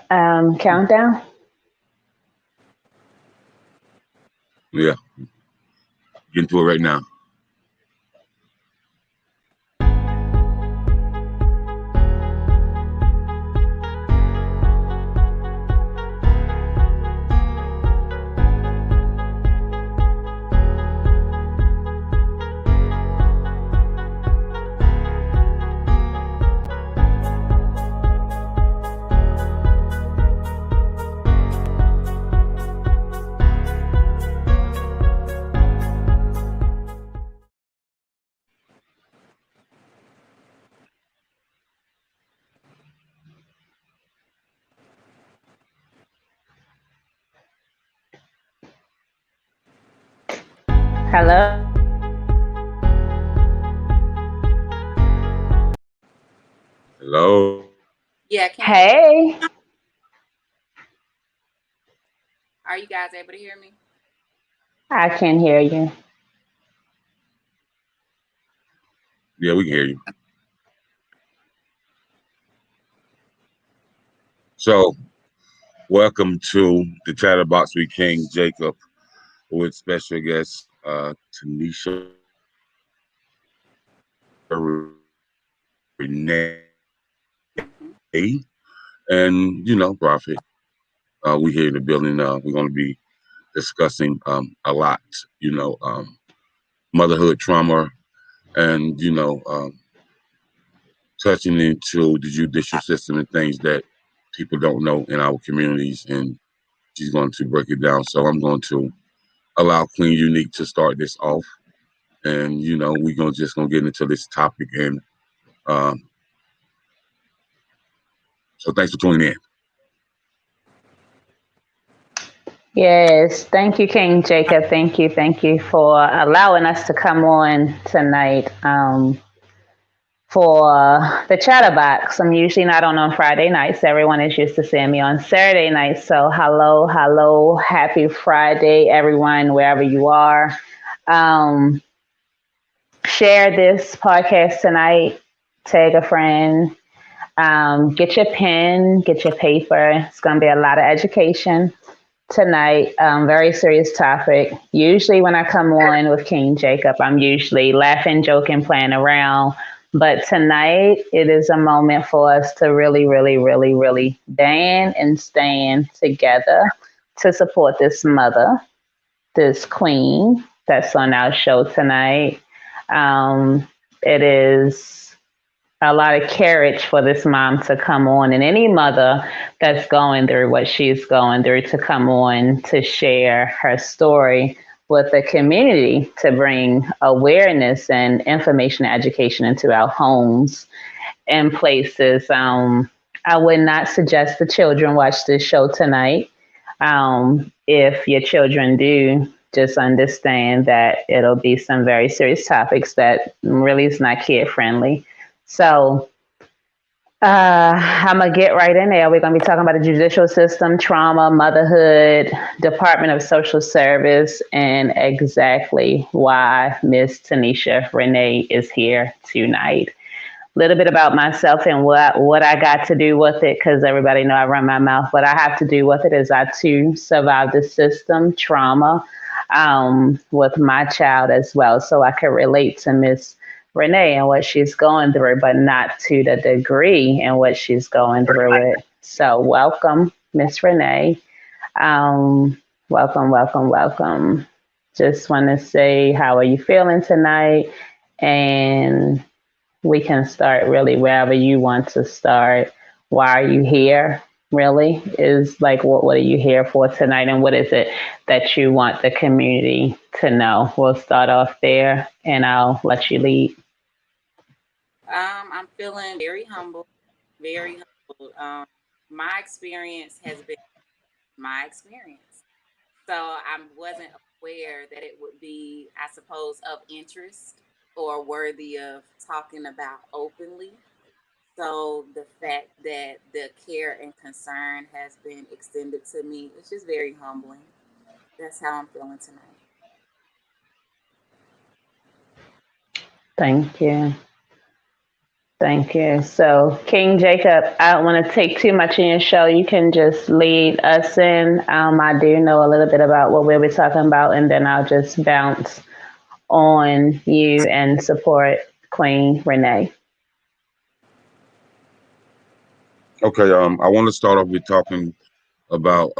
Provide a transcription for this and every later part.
Countdown. Yeah, get into it right now. Hello. Hello. Yeah, can you? Hey. Are you guys able to hear me? I can hear you. Yeah, we can hear you. So, welcome to the Chatterbox with King Jacob with special guest Tenisha Hmm. Renee and Prophet. We here in the building. We're going to be discussing a lot, motherhood trauma, and touching into the judicial system and things that people don't know in our communities. And she's going to break it down. So I'm going to allow Queen Unique to start this off, and we're gonna just gonna get into this topic. And um, so thanks for tuning in. Yes. Thank you, King Jacob. Thank you. Thank you for allowing us to come on tonight. For the chatterbox. I'm usually not on Friday nights. Everyone is used to seeing me on Saturday nights. So hello, hello, happy Friday, everyone, wherever you are. Um, Share this podcast tonight. Tag a friend. Get your pen, get your paper. It's going to be a lot of education tonight. Very serious topic. Usually, when I come on with King Jacob, I'm usually laughing, joking, playing around. But tonight, it is a moment for us to really, really, really, really band and stand together to support this mother, this queen that's on our show tonight. It is a lot of courage for this mom to come on, and any mother that's going through what she's going through to come on to share her story with the community to bring awareness and information and education into our homes and places. I would not suggest the children watch this show tonight. If your children do, just understand that it'll be some very serious topics that really is not kid friendly. So I'm gonna get right in there. We're gonna be talking about the judicial system, trauma, motherhood, Department of Social Service, and exactly why Miss Tenisha Renee is here tonight. A little bit about myself and what I got to do with it, because everybody know I run my mouth. What I have to do with it is I too survived the system trauma with my child as well, so I can relate to Miss Renee and what she's going through, but not to the degree in what she's going through it. So welcome, Miss Renee. Welcome, welcome, welcome. Just want to say, how are you feeling tonight? And we can start really wherever you want to start. Why are you here? Really is like, what are you here for tonight, and what is it that you want the community to know? We'll start off there, and I'll let you lead. I'm feeling very humble, very humbled. My experience has been my experience, so I wasn't aware that it would be, I suppose, of interest or worthy of talking about openly. So the fact that the care and concern has been extended to me, it's just very humbling. That's how I'm feeling tonight. Thank you. Thank you. So, King Jacob, I don't want to take too much in your show. You can just lead us in. I do know a little bit about what we'll be talking about, and then I'll just bounce on you and support Queen Renee. Okay, I want to start off with talking about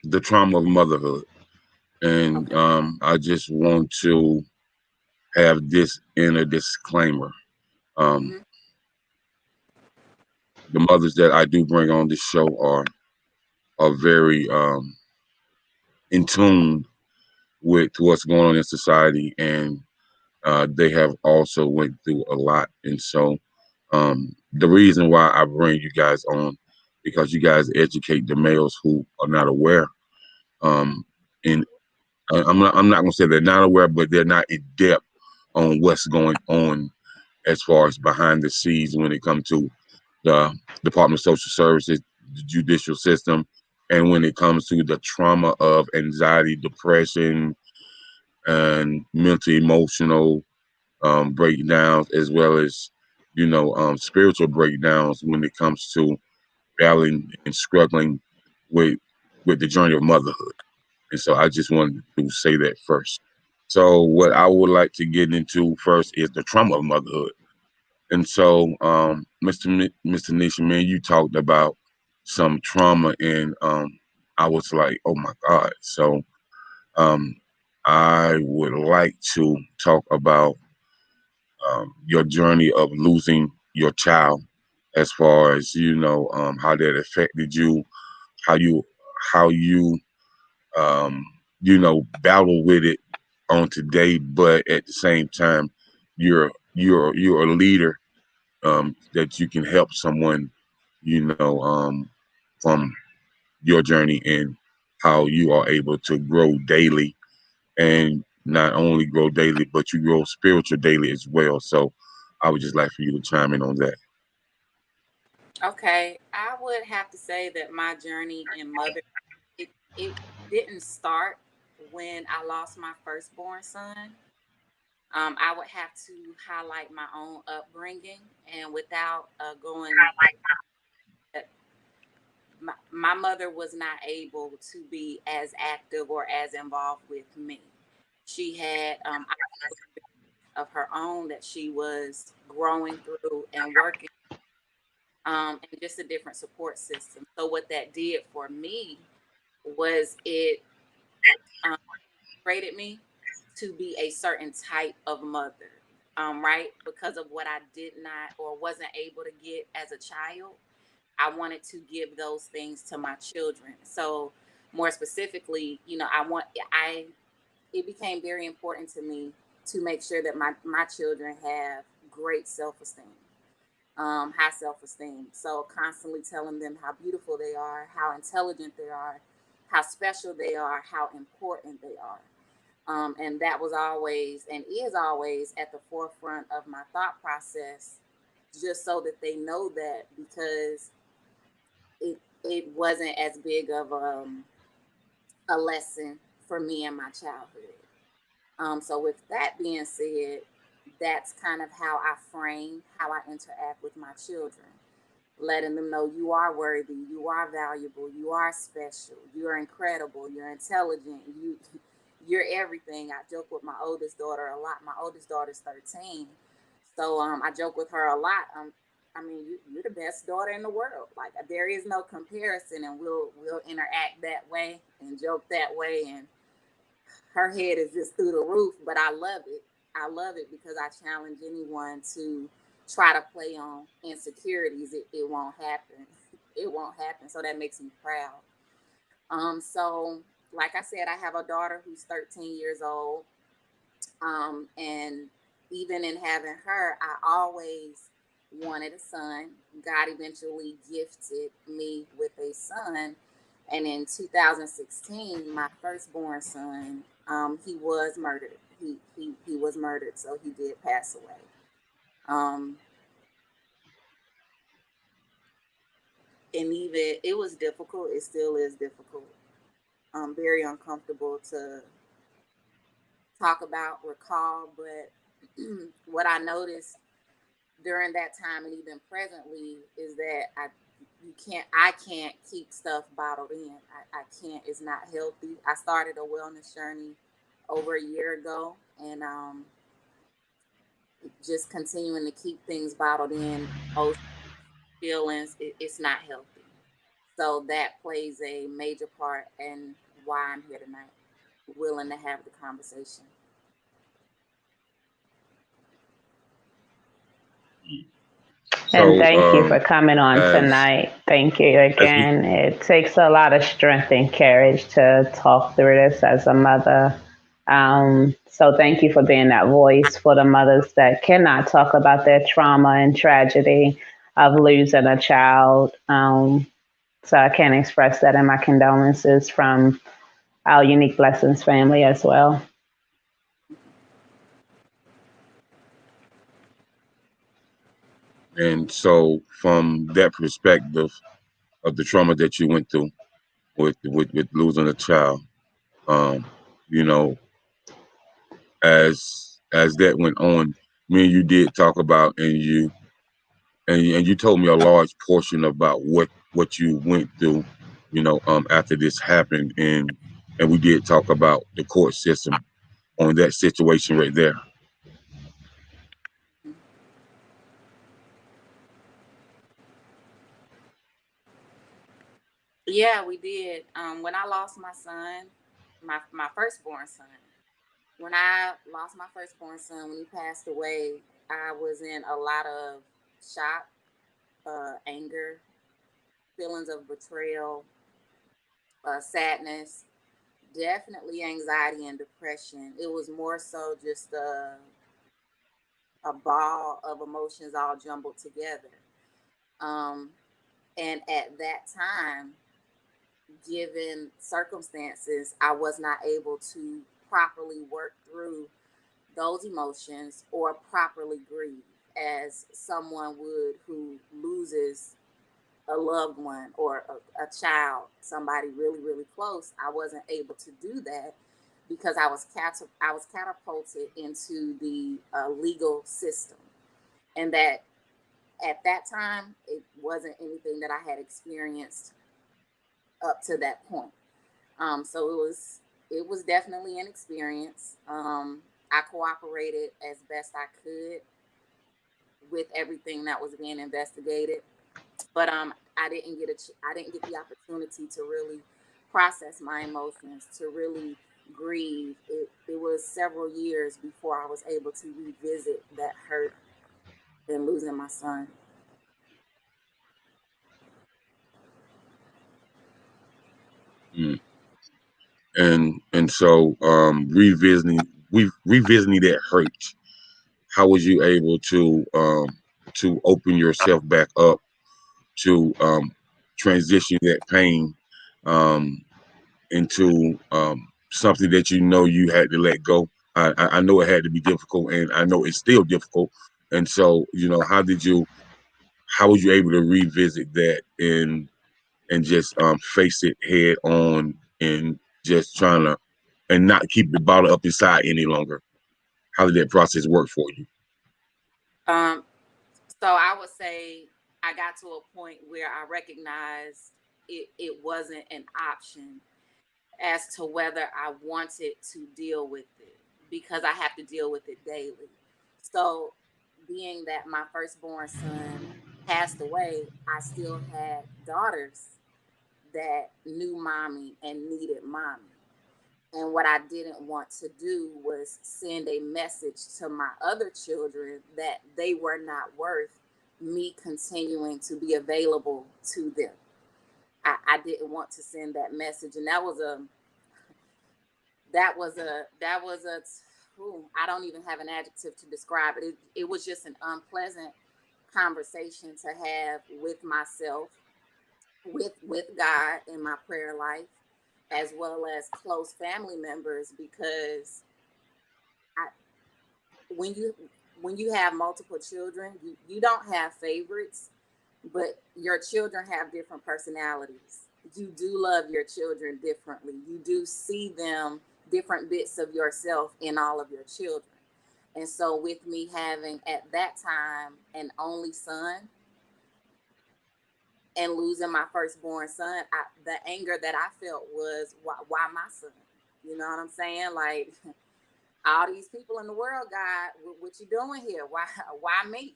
the trauma of motherhood, and Okay. I just want to have this in a disclaimer. Um, Mm-hmm. the mothers that I do bring on this show are very in tune with what's going on in society, and they have also went through a lot. And so the reason why I bring you guys on, because you guys educate the males who are not aware. Um, and I'm not gonna say they're not aware, but they're not in depth on what's going on as far as behind the scenes when it comes to the Department of Social Services, the judicial system, and when it comes to the trauma of anxiety, depression, and mental emotional breakdowns, as well as spiritual breakdowns when it comes to battling and struggling with the journey of motherhood. And so I just wanted to say that first. So what I would like to get into first is the trauma of motherhood. And so, Mr. Nisha, man, you talked about some trauma, and I was like, oh my God. So, um, I would like to talk about your journey of losing your child, as far as how that affected you, how you how you um, battle with it on today, but at the same time, you're a leader, that you can help someone, from your journey, and how you are able to grow daily, and not only grow daily, but you grow spiritual daily as well. So I would just like for you to chime in on that. Okay. I would have to say that my journey in mother it didn't start when I lost my firstborn son. I would have to highlight my own upbringing, and without going, my mother was not able to be as active or as involved with me. She had of her own that she was growing through and working, and just a different support system. So what that did for me was it um, created me to be a certain type of mother, right? Because of what I did not or wasn't able to get as a child, I wanted to give those things to my children. So more specifically, I it became very important to me to make sure that my children have great self-esteem, high self-esteem. So constantly telling them how beautiful they are, how intelligent they are, how special they are, how important they are. And that was always and is always at the forefront of my thought process, just so that they know that, because it wasn't as big of a lesson for me in my childhood. So with that being said, that's kind of how I frame how I interact with my children, letting them know you are worthy, you are valuable, you are special, you're incredible, you're intelligent, you're everything. I joke with my oldest daughter a lot. My oldest daughter's 13. So I joke with her a lot. I mean, you're the best daughter in the world. Like, there is no comparison, and we'll interact that way and joke that way, and her head is just through the roof. But I love it. I love it because I challenge anyone to try to play on insecurities. It won't happen. It won't happen. So that makes me proud. So like I said, I have a daughter who's 13 years old. And even in having her, I always wanted a son. God eventually gifted me with a son. And in 2016, my firstborn son, he was murdered. He was murdered, so he did pass away. Um, and even it was difficult. It still is difficult. Very uncomfortable to talk about, recall. But what I noticed during that time and even presently is that I can't keep stuff bottled in. I can't. It's not healthy. I started a wellness journey over a year ago, and just continuing to keep things bottled in, emotions, feelings, it's not healthy. So that plays a major part in why I'm here tonight, willing to have the conversation. And So thank you for coming on as tonight. Thank you as we again. It takes a lot of strength and courage to talk through this as a mother. So thank you for being that voice for the mothers that cannot talk about their trauma and tragedy of losing a child. So I can express that in my condolences from our Unique Blessings family as well. and so from that perspective of the trauma that you went through with losing a child, um, you know, as that went on, me and you did talk about, and you told me a large portion about what you went through, after this happened, and we did talk about the court system on that situation right there. Yeah, we did. When I lost my son, my firstborn son, when I lost my firstborn son, when he passed away, I was in a lot of shock, anger, feelings of betrayal, sadness, definitely anxiety and depression. It was more so just a ball of emotions all jumbled together. Um, and at that time, given circumstances, I was not able to properly work through those emotions or properly grieve as someone would who loses a loved one or a child, somebody really, really close. I wasn't able to do that because I was catapulted into the legal system, and that at that time it wasn't anything that I had experienced up to that point. So it was definitely an experience. I cooperated as best I could with everything that was being investigated, but I didn't get the opportunity to really process my emotions, to really grieve. It was several years before I was able to revisit that hurt in losing my son. Mm. And so revisiting that hurt, how was you able to open yourself back up to transition that pain um, into something that you know you had to let go? I know it had to be difficult, and I know it's still difficult. And so, how was you able to revisit that and just face it head on and just trying to and not keep the bottle up inside any longer? How did that process work for you? Um, so I would say I got to a point where I recognized it wasn't an option as to whether I wanted to deal with it because I have to deal with it daily. So, being that my firstborn son passed away, I still had daughters that knew mommy and needed mommy. And what I didn't want to do was send a message to my other children that they were not worth me continuing to be available to them. I didn't want to send that message. And that was a ooh, I don't even have an adjective to describe it. It was just an unpleasant conversation to have with myself, with God in my prayer life, as well as close family members, because I, when you when you have multiple children, you don't have favorites, but your children have different personalities. You do love your children differently. You do see them different bits of yourself in all of your children. And so, with me having at that time an only son and losing my firstborn son, the anger that I felt was, why my son? You know what I'm saying? Like, all these people in the world, God, what you doing here? Why me?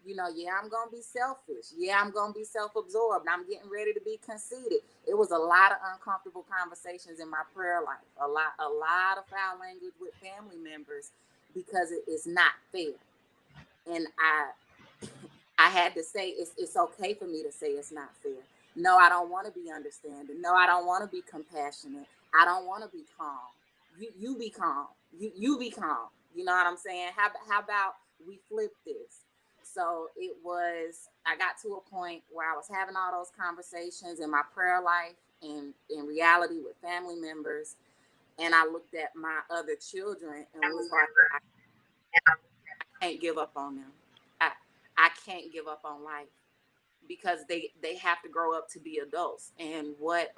You know, yeah, I'm gonna be selfish. Yeah, I'm gonna be self-absorbed. I'm getting ready to be conceited. It was a lot of uncomfortable conversations in my prayer life. A lot of foul language with family members because it is not fair. And I had to say it's okay for me to say it's not fair. No, I don't want to be understanding. No, I don't want to be compassionate. I don't want to be calm. You be calm. You be calm. You know what I'm saying? How about we flip this? So it was. I got to a point where I was having all those conversations in my prayer life and in reality with family members, and I looked at my other children and was like, I can't give up on them. I I can't give up on life because they have to grow up to be adults. And what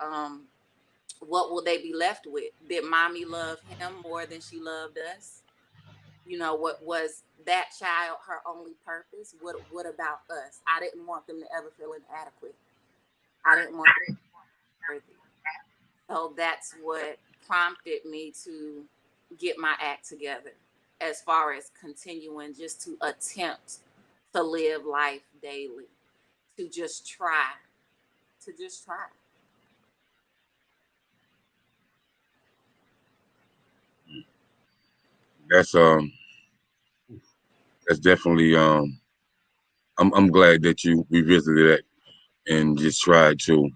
will they be left with? Did mommy love him more than she loved us? You know, what was that child her only purpose? What about us? I didn't want them to ever feel inadequate. I didn't want them to be worthy. So that's what prompted me to get my act together as far as continuing just to attempt to live life daily, to just try, to just try. That's that's definitely I'm glad that you revisited that and just tried to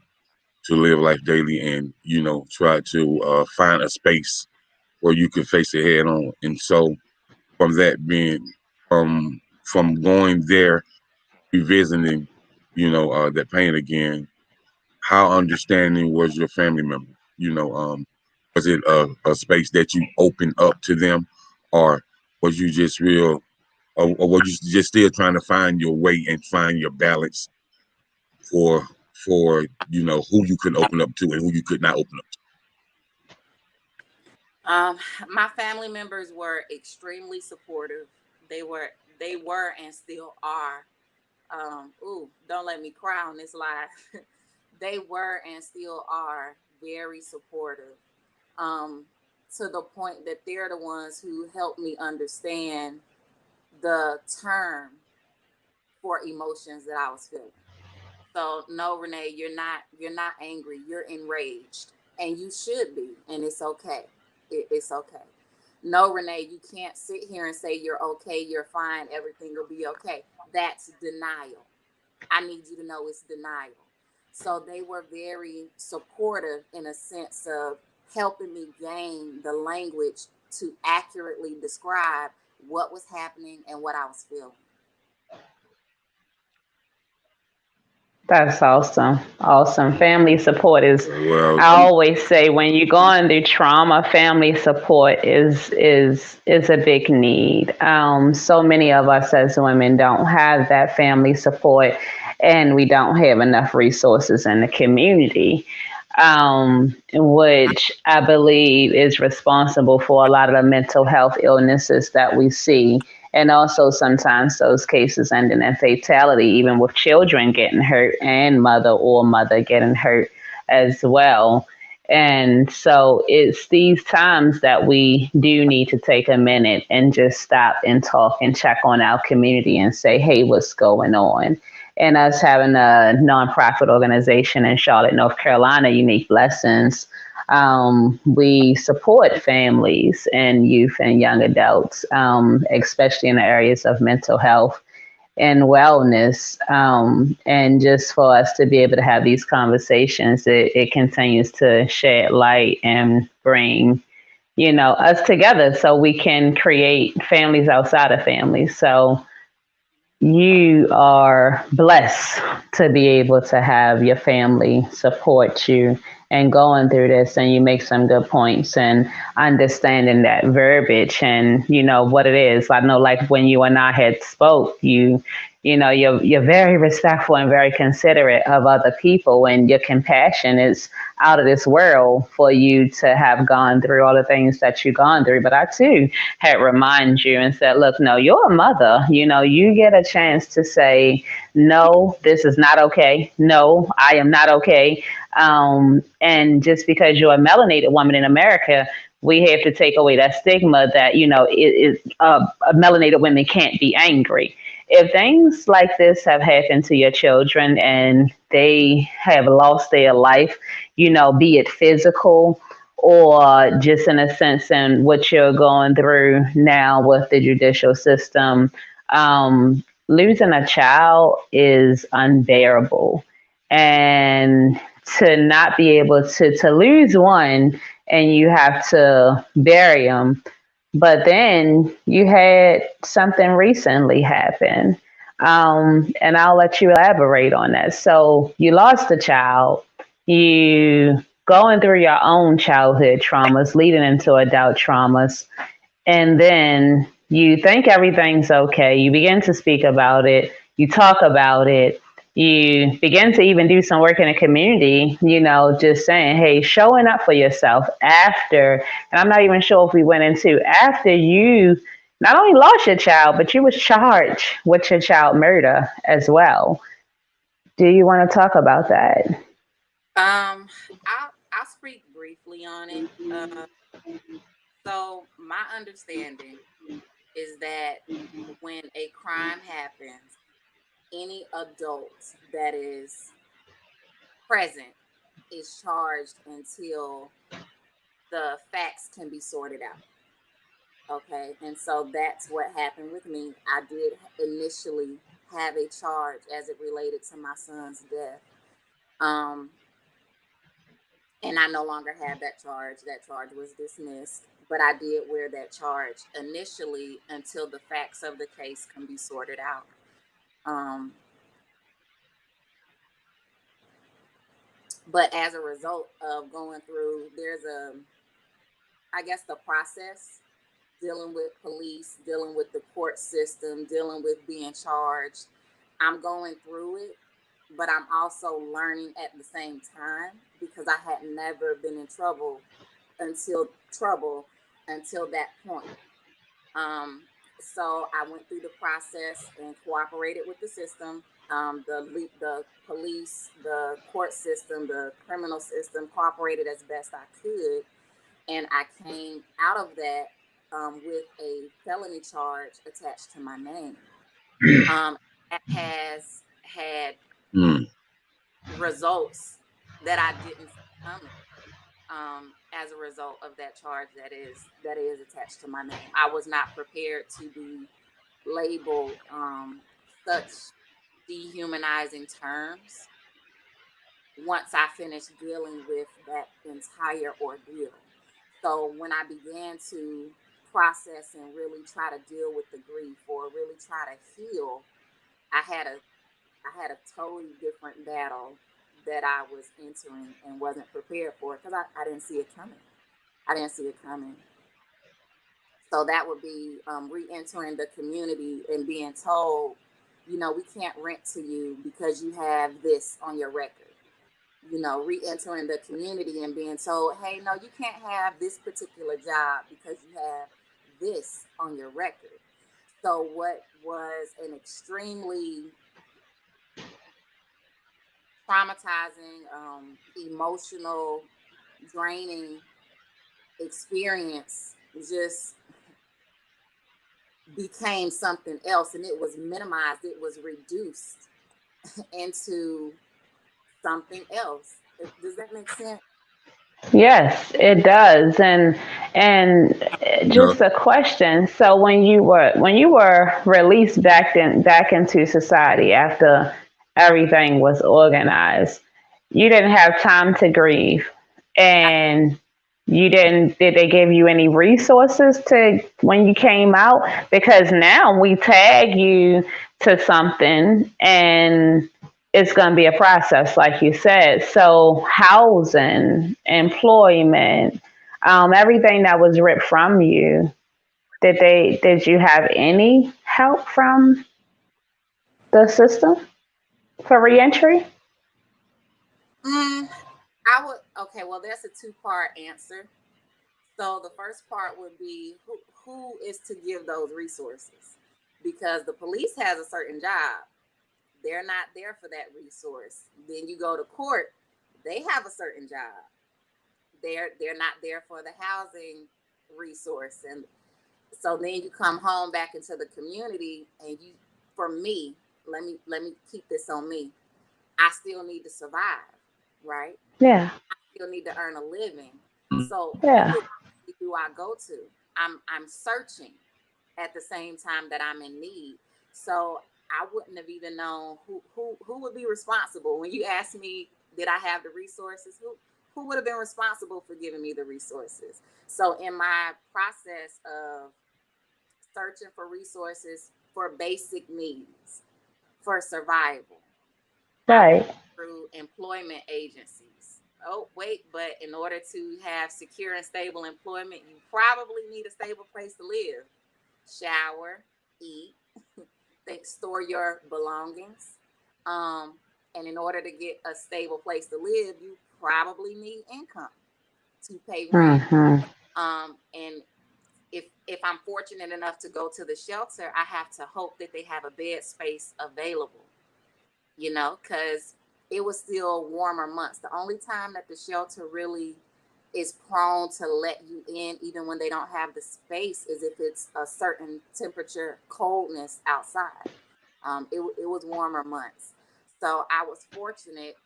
live life daily and try to find a space where you can face it head on. And so from that being from going there, revisiting, that pain again, how understanding was your family member? Was it a space that you opened up to them, or was you just real, or were you just still trying to find your way and find your balance for who you could open up to and who you could not open up Um, my family members were extremely supportive. They were they were and still are. Ooh, don't let me cry on this live. They were and still are very supportive. Um, to the point that they're the ones who helped me understand the term for emotions that I was feeling. So no, Renee, you're not angry. You're enraged, and you should be, and it's okay. It's okay. No, Renee, you can't sit here and say you're okay, you're fine, everything will be okay. That's denial. I need you to know it's denial. So they were very supportive in a sense of helping me gain the language to accurately describe what was happening and what I was feeling. That's awesome. Awesome. Family support is, to? I always say, when you're going through trauma, family support is a big need. So many of us as women don't have that family support, and we don't have enough resources in the community, which I believe is responsible for a lot of the mental health illnesses that we see. And also sometimes those cases ending in fatality, even with children getting hurt and mother getting hurt as well. And so it's these times that we do need to take a minute and just stop and talk and check on our community and say, hey, what's going on? And us having a nonprofit organization in Charlotte, North Carolina, Unique Blessings, we support families and youth and young adults, especially in the areas of mental health and wellness. And just for us to be able to have these conversations, it continues to shed light and bring, us together so we can create families outside of families. So you are blessed to be able to have your family support you and going through this, and you make some good points and understanding that verbiage and what it is. I know, like when you and I had spoke, you're very respectful and very considerate of other people, and your compassion is out of this world for you to have gone through all the things that you've gone through. But I too had reminded you and said, look, no, you're a mother. You know, you get a chance to say, no, this is not okay. No, I am not okay. And just because you're a melanated woman in America, we have to take away that stigma that, you know, melanated women can't be angry. If things like this have happened to your children and they have lost their life, you know, be it physical or just in a sense in what you're going through now with the judicial system, losing a child is unbearable. And to not be able to lose one and you have to bury them, but then you had something recently happen. And I'll let you elaborate on that. So you lost a child, you going through your own childhood traumas, leading into adult traumas, and then you think everything's okay. You begin to speak about it, you talk about it, you begin to even do some work in the community, you know, just saying, hey, showing up for yourself after, and I'm not even sure if we went into after you not only lost your child, but you was charged with your child murder as well. Do you want to talk about that? I'll speak briefly on it. So my understanding is that when a crime happens, any adult that is present is charged until the facts can be sorted out. Okay, and so that's what happened with me. I did initially have a charge as it related to my son's death. Um, and I no longer have that charge. That charge was dismissed, but I did wear that charge initially until the facts of the case can be sorted out. Um, but as a result of going through, there's I guess, the process dealing with police, dealing with the court system, dealing with being charged. I'm going through it, but I'm also learning at the same time because I had never been in until trouble until that point. Um, so I went through the process and cooperated with the system. The police, the court system, the criminal system cooperated as best I could, and I came out of that with a felony charge attached to my name. That has had Mm. results that I didn't see coming. As a result of that charge that is attached to my name, I was not prepared to be labeled such dehumanizing terms once I finished dealing with that entire ordeal. So when I began to process and really try to deal with the grief or really try to heal, I had a I had a totally different battle that I was entering and wasn't prepared for because I didn't see it coming. I didn't see it coming. So that would be re-entering the community and being told, you know, we can't rent to you because you have this on your record. You know, re-entering the community and being told, hey, no, you can't have this particular job because you have this on your record. So what was an extremely traumatizing, emotional, draining experience just became something else, and it was minimized, it was reduced into something else. Does that make sense? Yes, it does. And Yeah. just a question. So when you were released back into society after everything was organized, you didn't have time to grieve. And you didn't did they give you any resources to when you came out? Because now we tag you to something and it's going to be a process, like you said. So housing, employment, everything that was ripped from you. Did you have any help from the system for reentry? Mm, I would Okay, well, that's a two-part answer. So the first part would be who is to give those resources, because the police has a certain job. They're not there for that resource. Then you go to court, they have a certain job. They're not there for the housing resource. And so then you come home back into the community, and you, for me, let me keep this on me. I still need to survive, right? Yeah. I still need to earn a living. So who Yeah. exactly do I go to? I'm searching at the same time that I'm in need. So I wouldn't have even known who would be responsible. When you asked me, did I have the resources? Who would have been responsible for giving me the resources? So in my process of searching for resources for basic needs, for survival, I went Right. through employment agencies. Oh, wait, but in order to have secure and stable employment, you probably need a stable place to live, shower, eat, store your belongings. Um, and in order to get a stable place to live, you probably need income to pay rent. Mm-hmm. And if I'm fortunate enough to go to the shelter, I have to hope that they have a bed space available, because it was still warmer months. The only time that the shelter really is prone to let you in, even when they don't have the space, is if it's a certain temperature coldness outside. It was warmer months. So I was fortunate,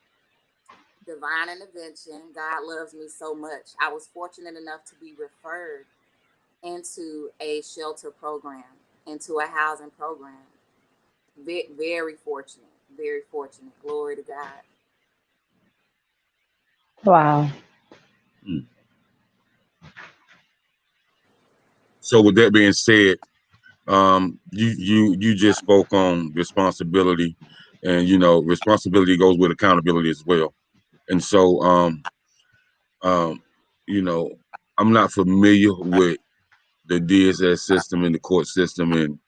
divine intervention. God loves me so much. I was fortunate enough to be referred into a shelter program, into a housing program. Very fortunate, very fortunate. Glory to God. Wow. Mm. So with that being said, you just spoke on responsibility, and responsibility goes with accountability as well. And so, um, you know, I'm not familiar with the DSS system and the court system, and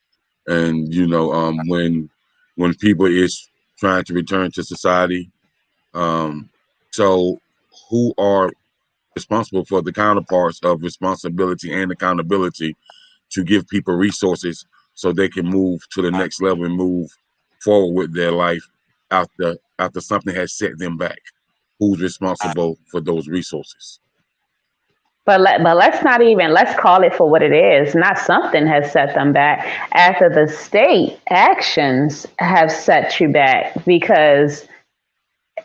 when people is trying to return to society. Um, so who are responsible for the counterparts of responsibility and accountability to give people resources so they can move to the next level and move forward with their life after something has set them back? Who's responsible for those resources? But let's not even, let's call it for what it is. Not something has set them back. After the state actions have set you back, because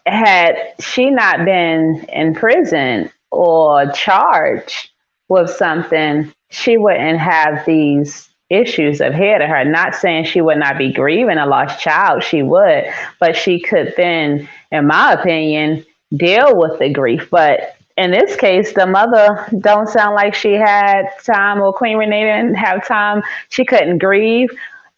had she not been in prison or charged with something, she wouldn't have these issues ahead of her. Not saying she would not be grieving a lost child, she would, but she could then, in my opinion, deal with the grief. But in this case, the mother don't sound like she had time, or Queen Renee didn't have time. She couldn't grieve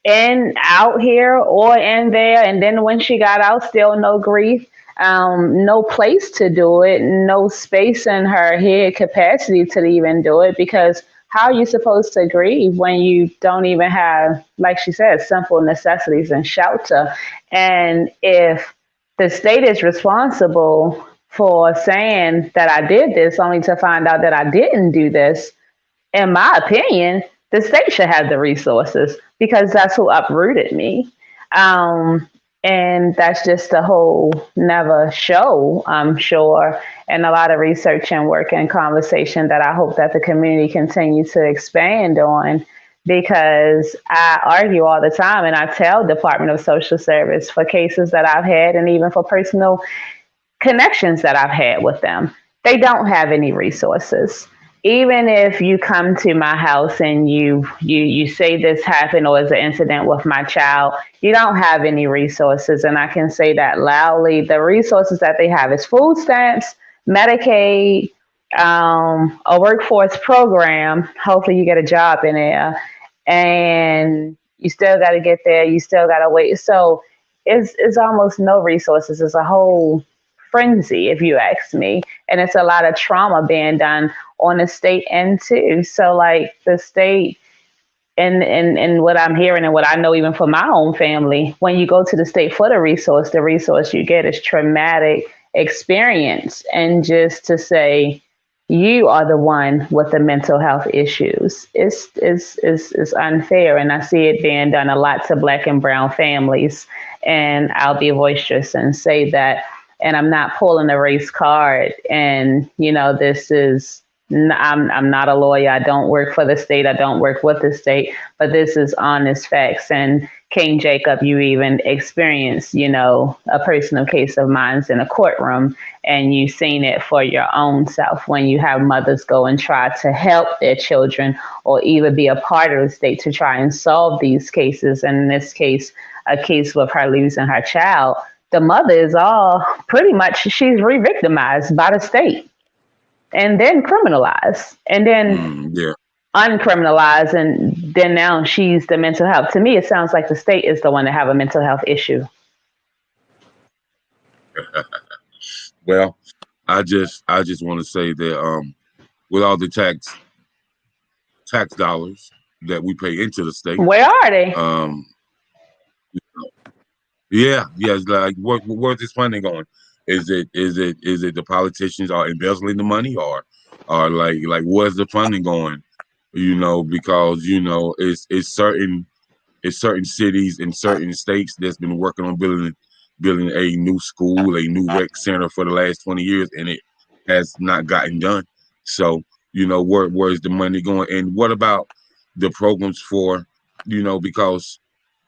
in out here or in there, and then when she got out, still no grief. No place to do it, no space in her head capacity to even do it, because how are you supposed to grieve when you don't even have, like she said, simple necessities and shelter? And if the state is responsible for saying that I did this only to find out that I didn't do this, in my opinion, the state should have the resources, because that's who uprooted me. Um, and that's just a whole never show, I'm sure, and a lot of research and work and conversation that I hope that the community continues to expand on. Because I argue all the time, and I tell Department of Social Service for cases that I've had, and even for personal connections that I've had with them, they don't have any resources. Even if you come to my house and you say this happened or is an incident with my child, you don't have any resources. And I can say that loudly. The resources that they have is food stamps, Medicaid, a workforce program. Hopefully, you get a job in there, and you still got to get there. You still got to wait. So it's almost no resources. It's a whole frenzy, if you ask me. And it's a lot of trauma being done on the state end too. So like the state, and what I'm hearing and what I know even for my own family, when you go to the state for the resource you get is traumatic experience, and just to say you are the one with the mental health issues. It's unfair, and I see it being done a lot to Black and Brown families. And I'll be boisterous and say that. And I'm not pulling a race card. And this is. I'm not a lawyer. I don't work for the state. I don't work with the state. But this is honest facts. And King Jacob, you even experienced, a personal case of mine's in a courtroom, and you've seen it for your own self when you have mothers go and try to help their children or even be a part of the state to try and solve these cases. And in this case, a case with her losing her child, the mother is all pretty much, she's re-victimized by the state and then criminalized and then Yeah. uncriminalized, and then now she's the mental health. To me, it sounds like the state is the one that have a mental health issue. Well, I just want to say that with all the tax dollars that we pay into the state, Where are they? um, yeah, it's like where's this funding going? Is it the politicians are embezzling the money, or like where's the funding going? Because it's certain cities in certain states that's been working on building a new school, a new rec center for the last 20 years, and it has not gotten done. So, where's the money going? And what about the programs for, because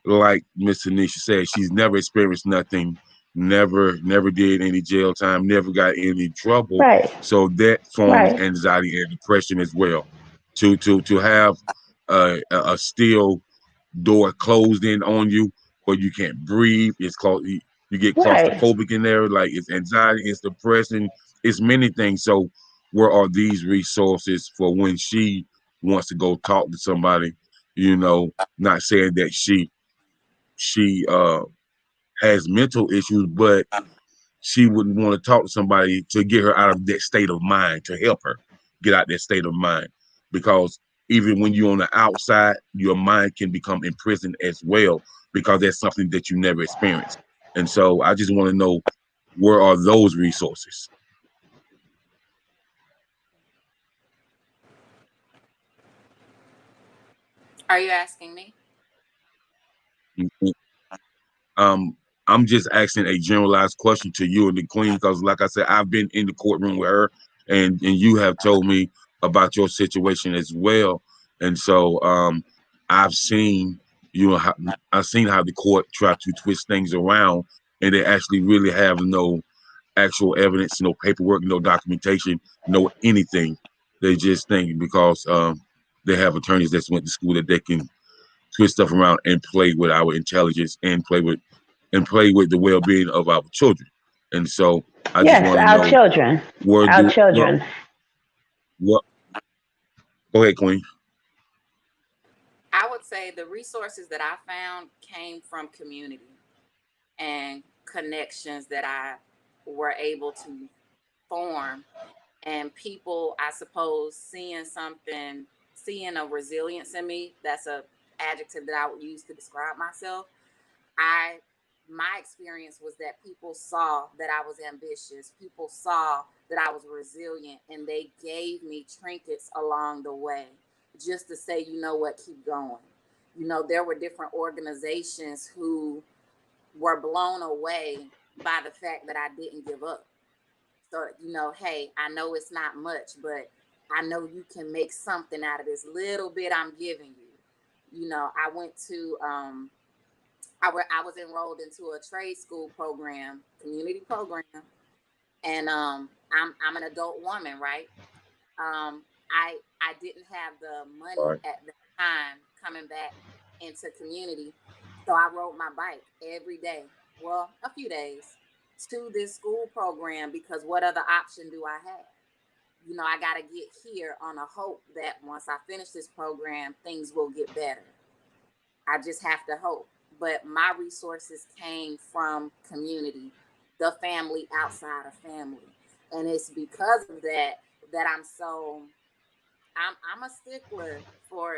like Miss Tanisha said, she's never experienced nothing, never did any jail time, never got any trouble. Right, So that forms right, anxiety and depression as well. To have a still door closed in on you where you can't breathe. It's called you get right. claustrophobic in there. Like it's anxiety, it's depression, it's many things. So where are these resources for when she wants to go talk to somebody? Not saying that she has mental issues, but she wouldn't want to talk to somebody to get her out of that state of mind, to help her get out that state of mind. Because even when you're on the outside, your mind can become imprisoned as well, because that's something that you never experienced. And so I just want to know, where are those resources? Are you asking me? Um, I'm just asking a generalized question to you and the queen, because, like I said, I've been in the courtroom with her, and you have told me about your situation as well. And so, I've seen how, I've seen how the court try to twist things around, and they actually really have no actual evidence, no paperwork, no documentation, no anything. They just think because they have attorneys that went to school that they can twist stuff around and play with our intelligence and play with the well-being of our children. And so I just Yes, want to our know, children. where Our do what children. what go ahead, Queen. I would say the resources that I found came from community and connections that I were able to form, and people, I suppose, seeing a resilience in me. That's a adjective that I would use to describe myself. I My experience was that people saw that I was ambitious. People saw that I was resilient, and they gave me trinkets along the way just to say, you know what, keep going. There were different organizations who were blown away by the fact that I didn't give up. So, hey, I know it's not much, but I know you can make something out of this little bit I'm giving you. I went to I was enrolled into a trade school program, community program, and I'm an adult woman, right? I didn't have the All money right. at the time coming back into community, so I rode my bike every day. Well, a few days to this school program, because what other option do I have? I got to get here on a hope that once I finish this program, things will get better. I just have to hope. But my resources came from community, the family outside of family. And it's because of that I'm a stickler for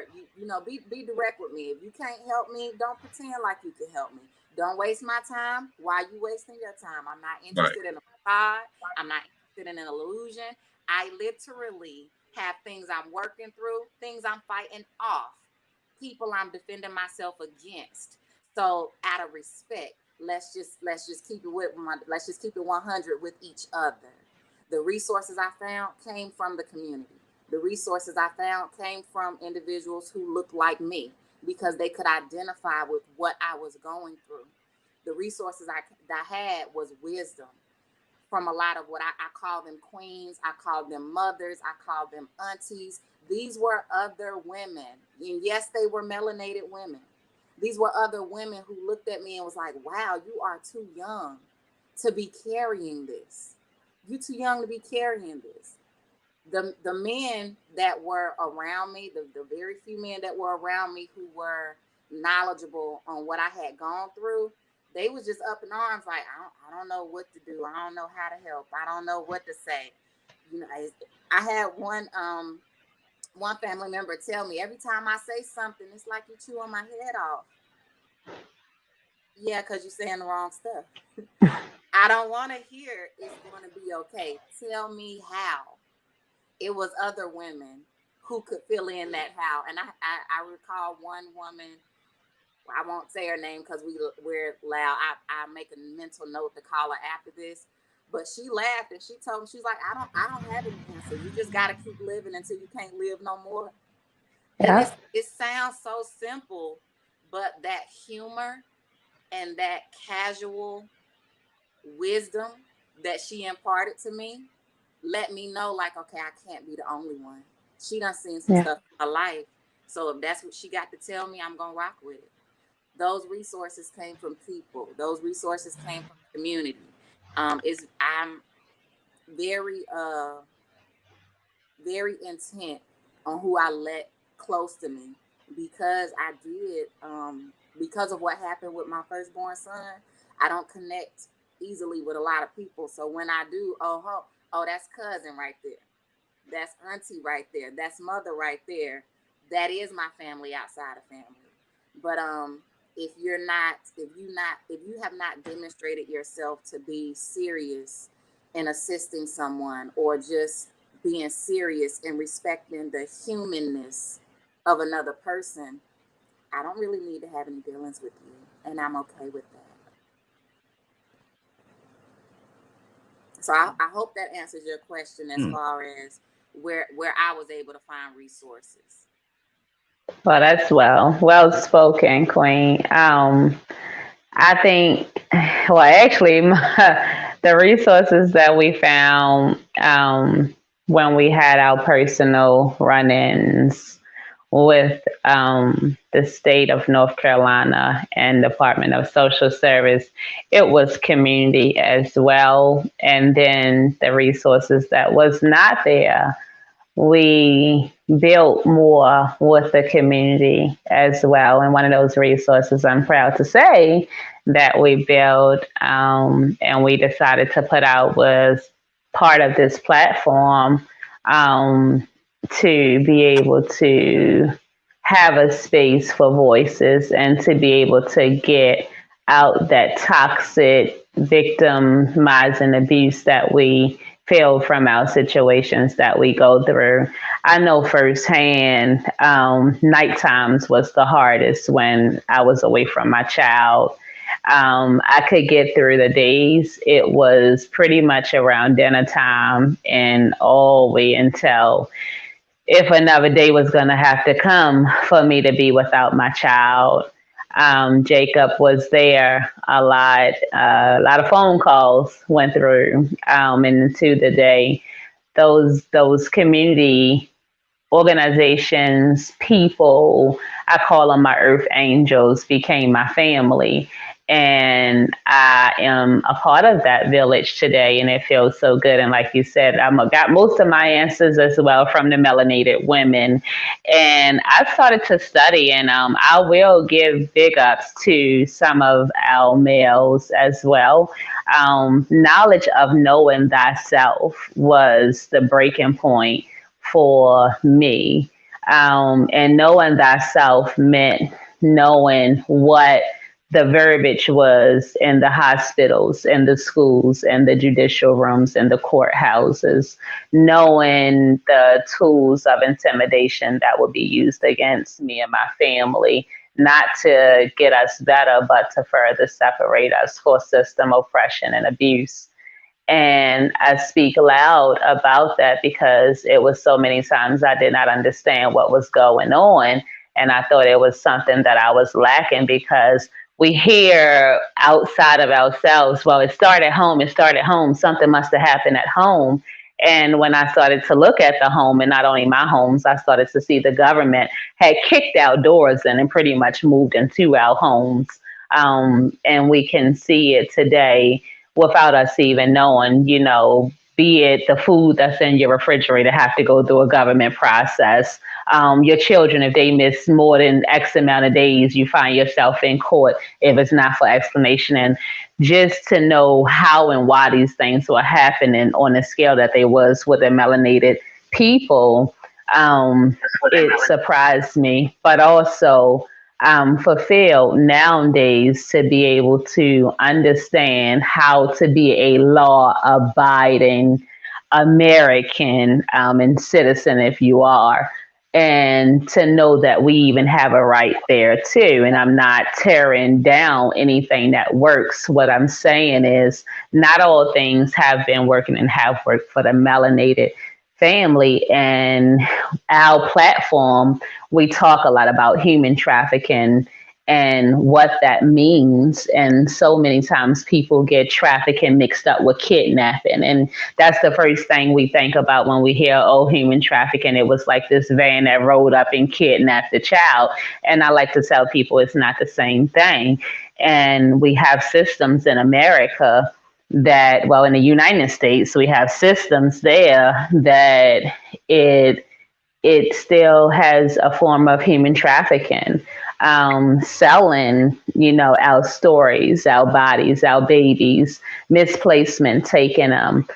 be direct with me. If you can't help me, don't pretend like you can help me. Don't waste my time. Why you wasting your time? I'm not Right. interested in a facade. I'm not interested in an illusion. I literally have things I'm working through, things I'm fighting off, people I'm defending myself against. So out of respect, let's just keep it with let's just keep it 100 with each other. The resources I found came from the community. The resources I found came from individuals who looked like me because they could identify with what I was going through. The resources I had was wisdom from a lot of what I call them queens, I call them mothers, I call them aunties. These were other women. And yes, they were melanated women. These were other women who looked at me and was like, wow, you are too young to be carrying this. You too young to be carrying this. The men that were around me, the very few men that were around me who were knowledgeable on what I had gone through, they was just up in arms like, I don't know what to do. I don't know how to help. I don't know what to say. You know, I had one family member tell me every time I say something, it's like you chewing my head off. Yeah, because you're saying the wrong stuff. I don't want to hear it's going to be okay. Tell me how. It was other women who could fill in that how. And I recall one woman, I won't say her name because we're loud. I make a mental note to call her after this. But she laughed and she told me, she's like, I don't have any answer. You just gotta keep living until you can't live no more. And Yeah. it sounds so simple, but that humor and that casual wisdom that she imparted to me let me know, like, okay, I can't be the only one. She done seen some Yeah. stuff in her life. So if that's what she got to tell me, I'm gonna rock with it. Those resources came from people. Those resources came from the community. Is I'm very very intent on who I let close to me because I did because of what happened with my firstborn son. I don't connect easily with a lot of people. So when I do, oh, that's cousin right there. That's auntie right there. That's mother right there. That is my family outside of family. But if you have not demonstrated yourself to be serious in assisting someone or just being serious and respecting the humanness of another person, I don't really need to have any dealings with you, and I'm okay with that. So I hope that answers your question as far as where I was able to find resources. Well, that's well spoken, Queen. I think, well, actually, the resources that we found when we had our personal run-ins with the state of North Carolina and Department of Social Service, it was community as well. And then the resources that was not there, we built more with the community as well. And one of those resources I'm proud to say that we built and we decided to put out was part of this platform um, to be able to have a space for voices and to be able to get out that toxic victimizing abuse that we feel from our situations that we go through. I know firsthand, night times was the hardest when I was away from my child. I could get through the days. It was pretty much around dinner time and all the way until if another day was going to have to come for me to be without my child. Jacob was there a lot. A lot of phone calls went through into the day. Those community organizations, people, I call them my earth angels, became my family. And I am a part of that village today, and it feels so good. And like you said, got most of my answers as well from the melanated women. And I started to study, and I will give big ups to some of our males as well. Knowledge of knowing thyself was the breaking point for me. And knowing thyself meant knowing what the verbiage was in the hospitals and the schools and the judicial rooms and the courthouses, knowing the tools of intimidation that would be used against me and my family, not to get us better, but to further separate us for system oppression and abuse. And I speak loud about that because it was so many times I did not understand what was going on. And I thought it was something that I was lacking because we hear outside of ourselves, well, it started home, it started home, something must have happened at home. And when I started to look at the home, and not only my homes, I started to see the government had kicked our doors in and pretty much moved into our homes. And we can see it today without us even knowing, be it the food that's in your refrigerator have to go through a government process. Your children, if they miss more than X amount of days, you find yourself in court if it's not for explanation. And just to know how and why these things were happening on the scale that they was with the melanated people, it surprised me. But also, fulfilled nowadays to be able to understand how to be a law abiding American and citizen, if you are, and to know that we even have a right there too. And I'm not tearing down anything that works. What I'm saying is, not all things have been working and have worked for the melanated family. And our platform, we talk a lot about human trafficking and what that means. And so many times people get trafficking mixed up with kidnapping. And that's the first thing we think about when we hear, oh, human trafficking. It was like this van that rolled up and kidnapped the child. And I like to tell people it's not the same thing. And we have systems in America that, well, in the United States, we have systems there that it it still has a form of human trafficking, selling, our stories, our bodies, our babies, misplacement, taking them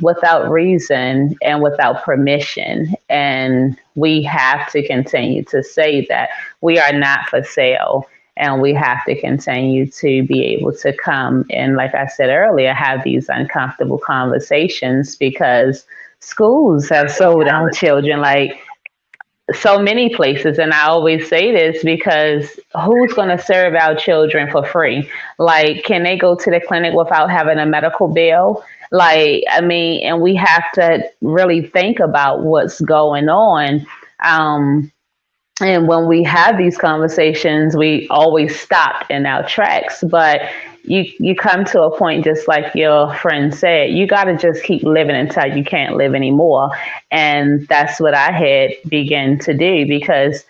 without reason and without permission. And we have to continue to say that we are not for sale. And we have to continue to be able to come and, like I said earlier, have these uncomfortable conversations because schools have sold our children like so many places. And I always say this because who's going to serve our children for free? Like, can they go to the clinic without having a medical bill? Like, I mean, and we have to really think about what's going on. Um, and when we have these conversations, we always stop in our tracks. But you come to a point, just like your friend said, you got to just keep living until you can't live anymore. And that's what I had begun to do because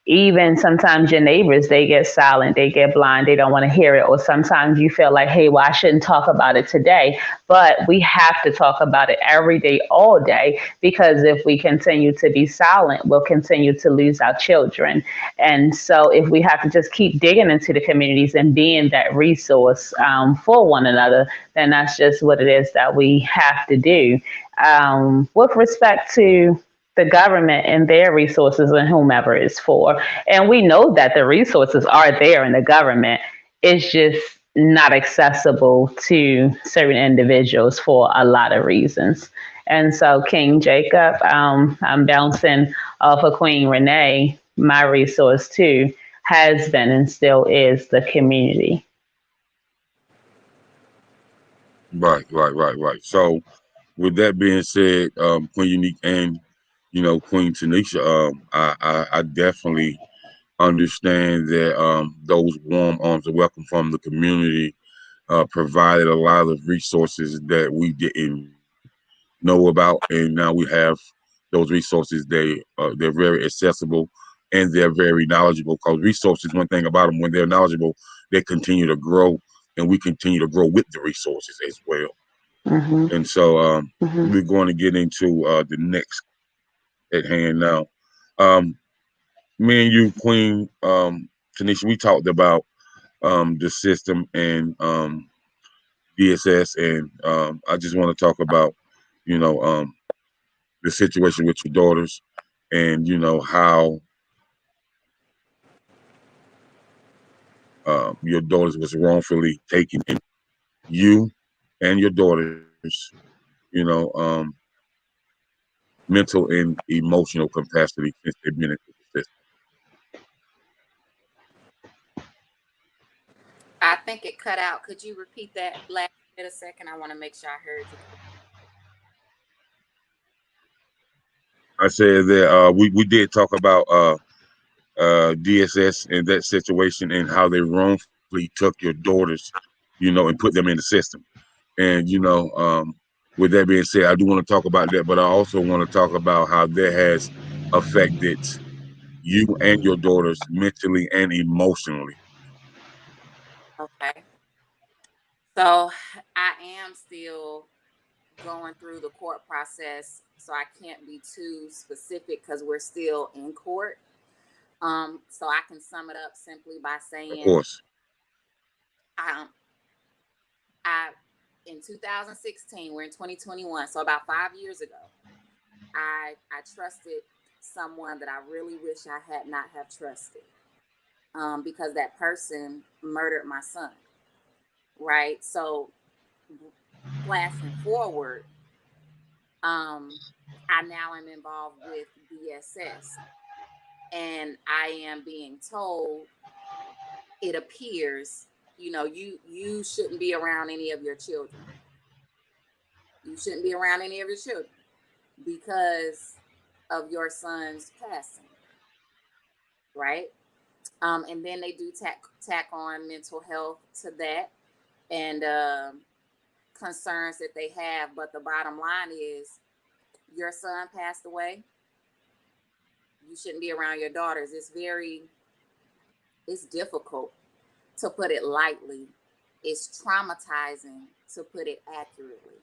even sometimes your neighbors, they get silent, they get blind, they don't want to hear it. Or sometimes you feel like, hey, well, I shouldn't talk about it today. But we have to talk about it every day, all day, because if we continue to be silent, we'll continue to lose our children. And so if we have to just keep digging into the communities and being that resource for one another, then that's just what it is that we have to do. With respect to the government and their resources and whomever it's for. And we know that the resources are there in the government. It's just not accessible to certain individuals for a lot of reasons. And so, King Jacob, I'm bouncing off of Queen Renee. My resource too has been and still is the community. Right. So, with that being said, Queen Unique and Queen Tanisha, I definitely understand that those warm arms of welcome from the community provided a lot of resources that we didn't know about, and now we have those resources. They're very accessible and they're very knowledgeable. Because resources, one thing about them, when they're knowledgeable, they continue to grow, and we continue to grow with the resources as well. Mm-hmm. And so Mm-hmm. we're going to get into the next at hand now. Um, Me and you, Queen Tanisha, we talked about the system and DSS, and I just want to talk about, you know, um, the situation with your daughters, and how your daughters was wrongfully taken, and you and your daughters, you know, mental and emotional capacity since they've been into the system. I think it cut out. Could you repeat that last bit a second? I want to make sure I heard you. I said that we did talk about DSS and that situation and how they wrongfully took your daughters, and put them in the system. And with that being said, I do want to talk about that, but I also want to talk about how that has affected you and your daughters mentally and emotionally. Okay. So I am still going through the court process, so I can't be too specific because we're still in court. So I can sum it up simply by Of saying, course. um, I in 2016, we're in 2021, so about 5 years ago, I trusted someone that I really wish I had not have trusted, because that person murdered my son. Right. So flashing forward, I now am involved with DSS, and I am being told, it appears, you shouldn't be around any of your children. You shouldn't be around any of your children because of your son's passing, right? And then they do tack on mental health to that, and concerns that they have. But the bottom line is, your son passed away. You shouldn't be around your daughters. It's difficult, to put it lightly. It's traumatizing, to put it accurately.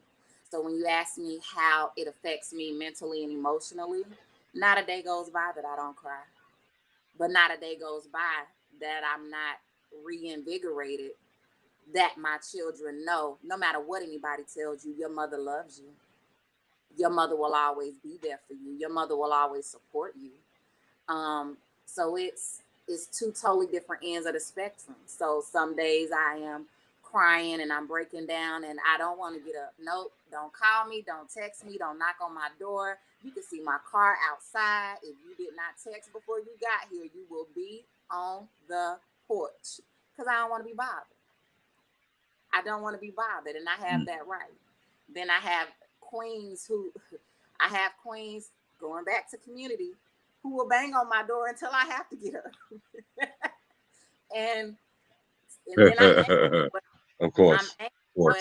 So when you ask me how it affects me mentally and emotionally, not a day goes by that I don't cry. But not a day goes by that I'm not reinvigorated, that my children know, no matter what anybody tells you, your mother loves you. Your mother will always be there for you. Your mother will always support you. Um, so it's two totally different ends of the spectrum. So some days I am crying and I'm breaking down and I don't want to get up. Nope, don't call me, don't text me, don't knock on my door. You can see my car outside. If you did not text before you got here, you will be on the porch, because I don't want to be bothered. I don't want to be bothered, and I have that right. Then I have queens, going back to community, who will bang on my door until I have to get up. and and then I'm angry. But Of I'm course. angry, Of course.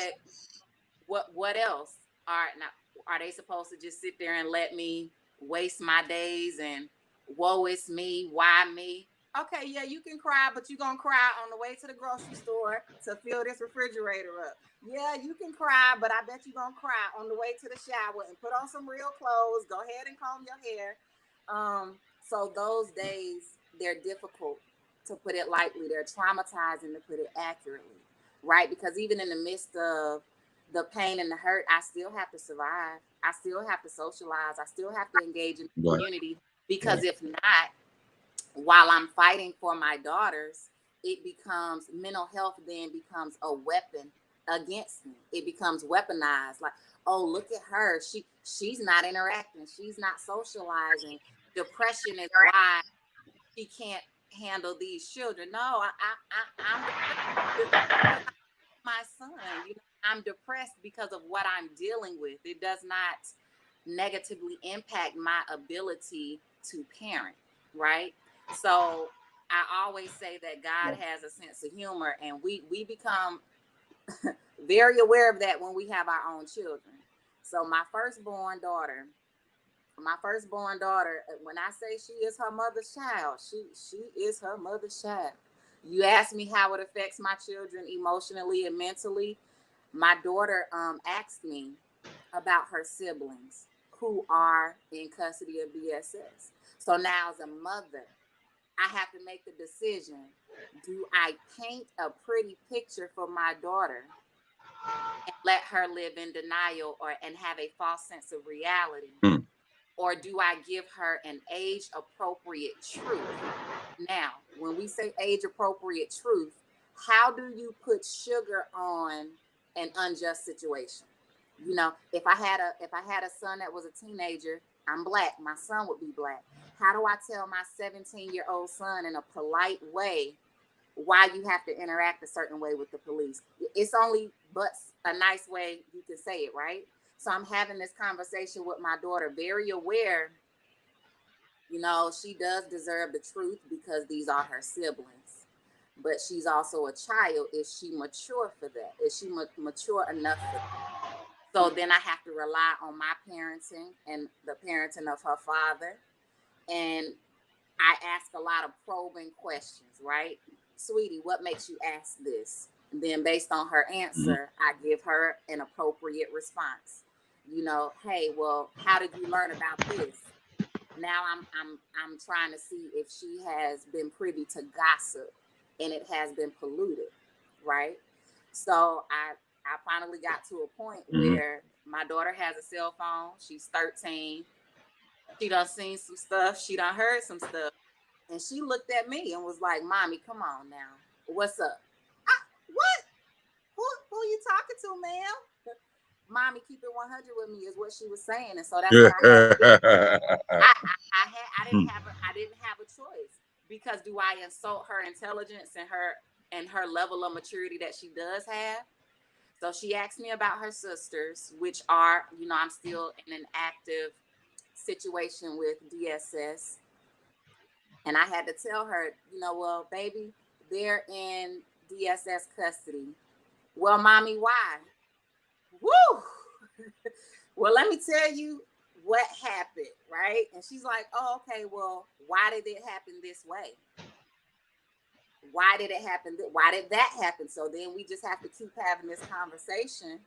but what else? Now, are they supposed to just sit there and let me waste my days and woe is me, why me? Okay, yeah, you can cry, but you're gonna cry on the way to the grocery store to fill this refrigerator up. Yeah, you can cry, but I bet you're gonna cry on the way to the shower and put on some real clothes. Go ahead and comb your hair. So those days, they're difficult, to put it lightly. They're traumatizing, to put it accurately, right? Because even in the midst of the pain and the hurt, I still have to survive. I still have to socialize. I still have to engage in the Right. community, because if not, while I'm fighting for my daughters, it becomes, mental health then becomes a weapon against me. It becomes weaponized. Like, oh, look at her. She's not interacting. She's not socializing. Depression is why she can't handle these children. No, I'm depressed because my son. I'm depressed because of what I'm dealing with. It does not negatively impact my ability to parent, right? So I always say that God has a sense of humor, and we become very aware of that when we have our own children. So my firstborn daughter, when I say she is her mother's child, she is her mother's child. You ask me how it affects my children emotionally and mentally. My daughter asked me about her siblings who are in custody of DSS. So now, as a mother, I have to make the decision: do I paint a pretty picture for my daughter and let her live in denial, or and have a false sense of reality? Mm. Or do I give her an age appropriate truth? Now, when we say age appropriate truth, How do you put sugar on an unjust situation? You know, if I had a son that was a teenager, I'm black, my son would be black. How do I tell my 17-year-old son in a polite way why you have to interact a certain way with the police? It's only but a nice way you can say it, right? So I'm having this conversation with my daughter, very aware, she does deserve the truth because these are her siblings. But she's also a child. Is she mature for that? Is she mature enough for that? So then I have to rely on my parenting and the parenting of her father. And I ask a lot of probing questions, right? Sweetie, what makes you ask this? And then based on her Mhm. answer, I give her an appropriate response. Hey, well, how did you learn about this? Now I'm trying to see if she has been privy to gossip and it has been polluted, right? So I finally got to a point Mhm. where my daughter has a cell phone. She's 13. She done seen some stuff. She done heard some stuff. And she looked at me and was like, Mommy, come on now. What's up? What? Who you talking to, ma'am? Mommy, keep it 100 with me is what she was saying. And so that's what I had to do. I didn't have a choice, because do I insult her intelligence and her level of maturity that she does have? So she asked me about her sisters, which are, I'm still in an active situation with DSS. And I had to tell her, well, baby, they're in DSS custody. Well, Mommy, why? Woo! Well, let me tell you what happened, right? And she's like, oh, okay, well, why did it happen this way? Why did it happen? Why did that happen? So then we just have to keep having this conversation.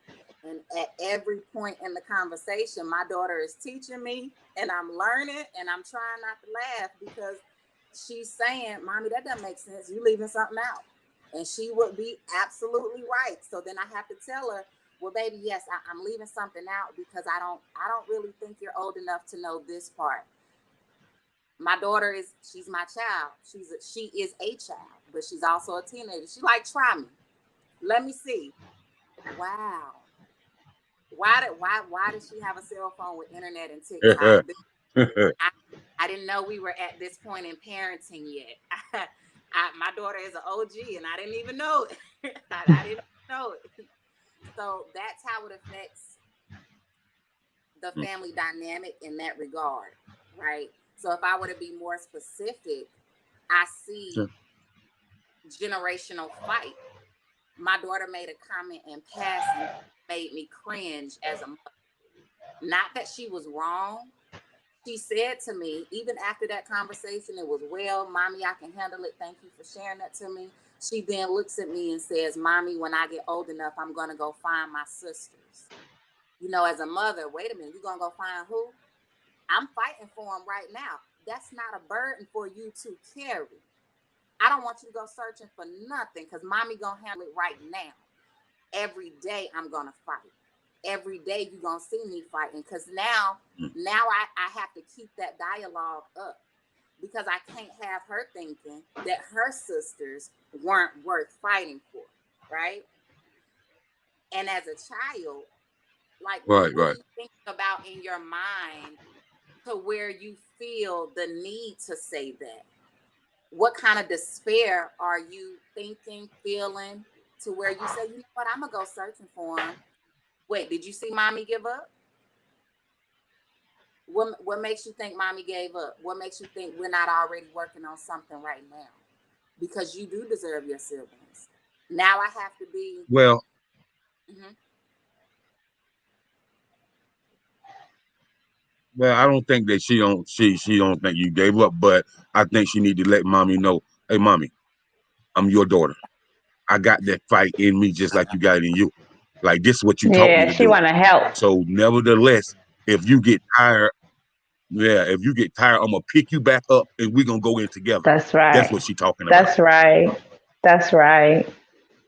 And at every point in the conversation, my daughter is teaching me and I'm learning and I'm trying not to laugh because she's saying, Mommy, that doesn't make sense. You leaving something out. And she would be absolutely right. So then I have to tell her, well, baby, yes, I'm leaving something out because I don't really think you're old enough to know this part. My daughter she's my child. She is a child, but she's also a teenager. She like, try me. Let me see. Wow. Why did she have a cell phone with internet and TikTok? I, I didn't know we were at this point in parenting yet. My daughter is an OG and I didn't even know it. I didn't know it. So that's how it affects the family dynamic in that regard, right? So if I were to be more specific, I see generational fight. My daughter made a comment in passing that made me cringe as a mother. Not that she was wrong. She said to me, even after that conversation, it was, well, Mommy, I can handle it. Thank you for sharing that to me. She then looks at me and says, Mommy, when I get old enough, I'm going to go find my sisters. As a mother, wait a minute, you're going to go find who? I'm fighting for them right now. That's not a burden for you to carry. I don't want you to go searching for nothing because Mommy going to handle it right now. Every day I'm going to fight. Every day you're going to see me fighting because now I have to keep that dialogue up because I can't have her thinking that her sisters weren't worth fighting for, right? And as a child, like, what Right, are right. you thinking about in your mind to where you feel the need to say that? What kind of despair are you thinking, feeling to where you say, you know what, I'm going to go searching for him? Wait, did you see Mommy give up? What makes you think Mommy gave up? What makes you think we're not already working on something right now? Because you do deserve your siblings. Now I have to be. Well, Mhm. well, I don't think that she don't think you gave up, but I think she need to let mommy know, hey, mommy, I'm your daughter. I got that fight in me just like you got it in you. Like this is what you taught me Yeah, to she do. want to help. So nevertheless, if you get tired, yeah, if you get tired, I'm gonna pick you back up and we're gonna go in together. That's That's right. what she talking about. That's right. That's right.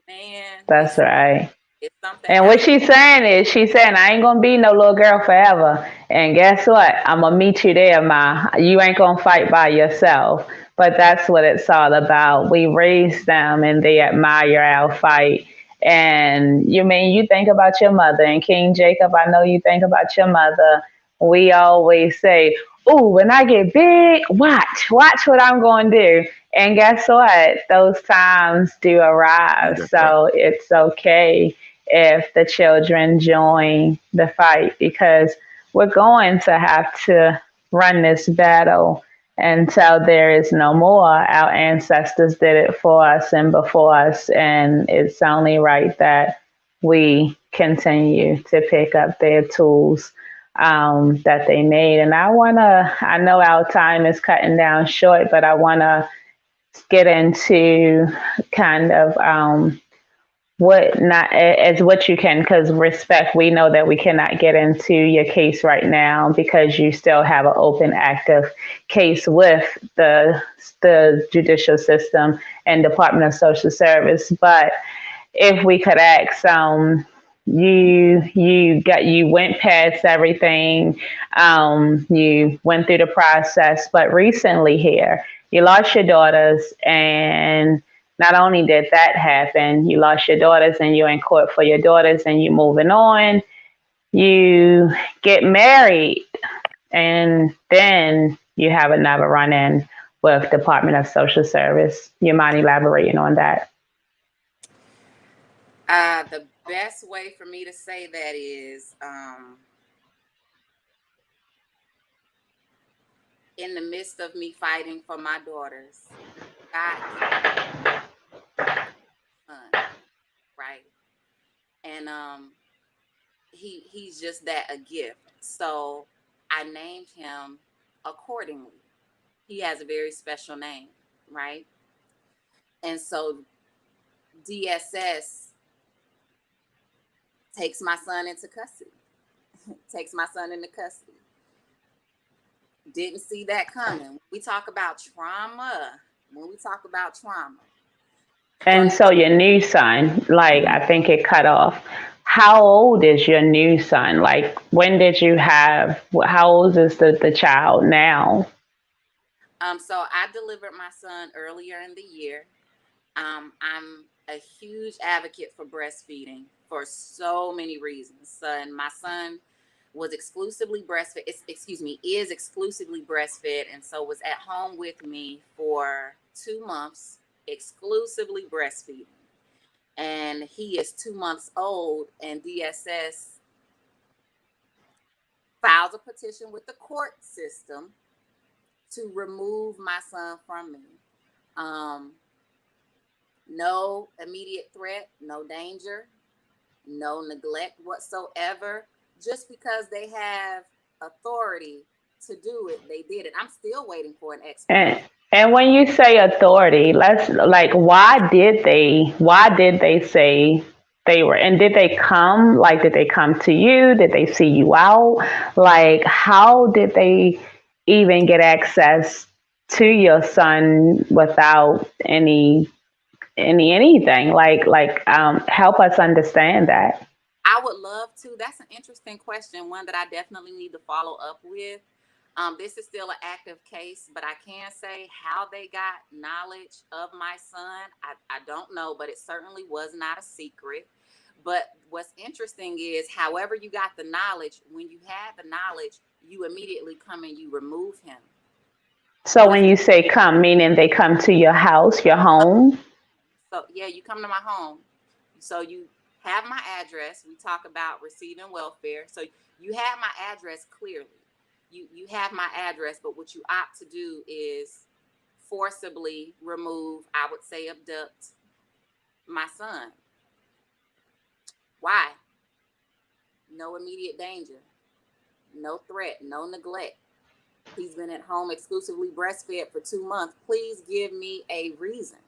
Man, That's right. it's something And what else. she's saying is, she's saying, I ain't gonna be no little girl forever. And guess what? I'm gonna meet you there, Ma. You ain't gonna fight by yourself. but that's what it's all about. We raise them and they admire our fight. And you think about your mother, and King Jacob, I know you think about your mother. We always say, "Ooh, when I get big, watch what I'm going to do." And guess what? Those times do arrive. That's right. So it's okay if the children join the fight, because we're going to have to run this battle until there is no more. Our ancestors did it for us and before us, and it's only right that we continue to pick up their tools that they made. And I know our time is cutting down short, but I want to get into kind of what not as what you can, because respect, we know that we cannot get into your case right now because you still have an open active case with the judicial system and Department of Social Service. But if we could ask, you went past everything, you went through the process, but recently here you lost your daughters, and not only did that happen, you lost your daughters and you're in court for your daughters and you're moving on. You get married, and then you have another run in with Department of Social Service. You mind elaborating on that? The best way for me to say that is, in the midst of me fighting for my daughters, God son, right? And he's just that, a gift. So I named him accordingly. He has a very special name, right? And so DSS takes my son into custody. Takes my son into custody. Didn't see that coming. When we talk about trauma, And first, so your new son, like, I think it cut off. How old is your new son? Like, when did you have, how old is the child now? so I delivered my son earlier in the year. I'm a huge advocate for breastfeeding for so many reasons. My son was exclusively breastfed. Excuse me, is exclusively breastfed, and so was at home with me for 2 months, exclusively breastfeeding. And he is 2 months old, and DSS files a petition with the court system to remove my son from me. Um, no immediate threat, no danger, no neglect whatsoever. Just because they have authority to do it, they did it. I'm still waiting for an And explanation. and when you say authority, let's, like, why did they say they were, and did they come, like, did they come to you? Did they see you out? Like, how did they even get access to your son without anything? Help us understand that. I would love to. That's an interesting question, one that I definitely need to follow up with. This is still an active case, but I can say how they got knowledge of my son. I don't know, but it certainly was not a secret. But what's interesting is, however you got the knowledge, when you had the knowledge, you immediately come and you remove him. So when With you say come, meaning they come to your house, your home? So yeah, you come to my home. So you have my address. We talk about receiving welfare. So you have my address clearly. You have my address, but what you opt to do is forcibly remove, I would say abduct, my son. Why? No immediate danger, no threat, no neglect. He's been at home exclusively breastfed for 2 months. Please give me a reason.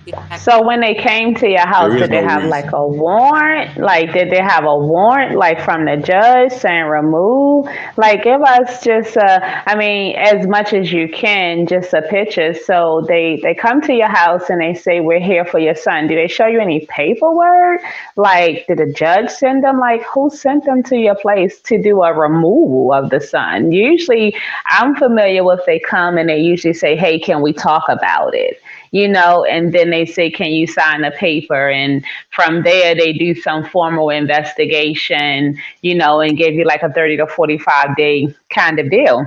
Exactly. So when they came to your There house, is did they no have reason. like a warrant? Like, did they have a warrant, like from the judge saying remove? Like, give us just I mean, as much as you can, just a picture. So they come to your house and they say we're here for your son. Do they show you any paperwork? Like, did the judge send them? Like, who sent them to your place to do a removal of the son? Usually, I'm familiar with they come and they usually say, hey, can we talk about it? And then they say, can you sign a paper? And from there, they do some formal investigation, and give you like a 30 to 45-day kind of deal.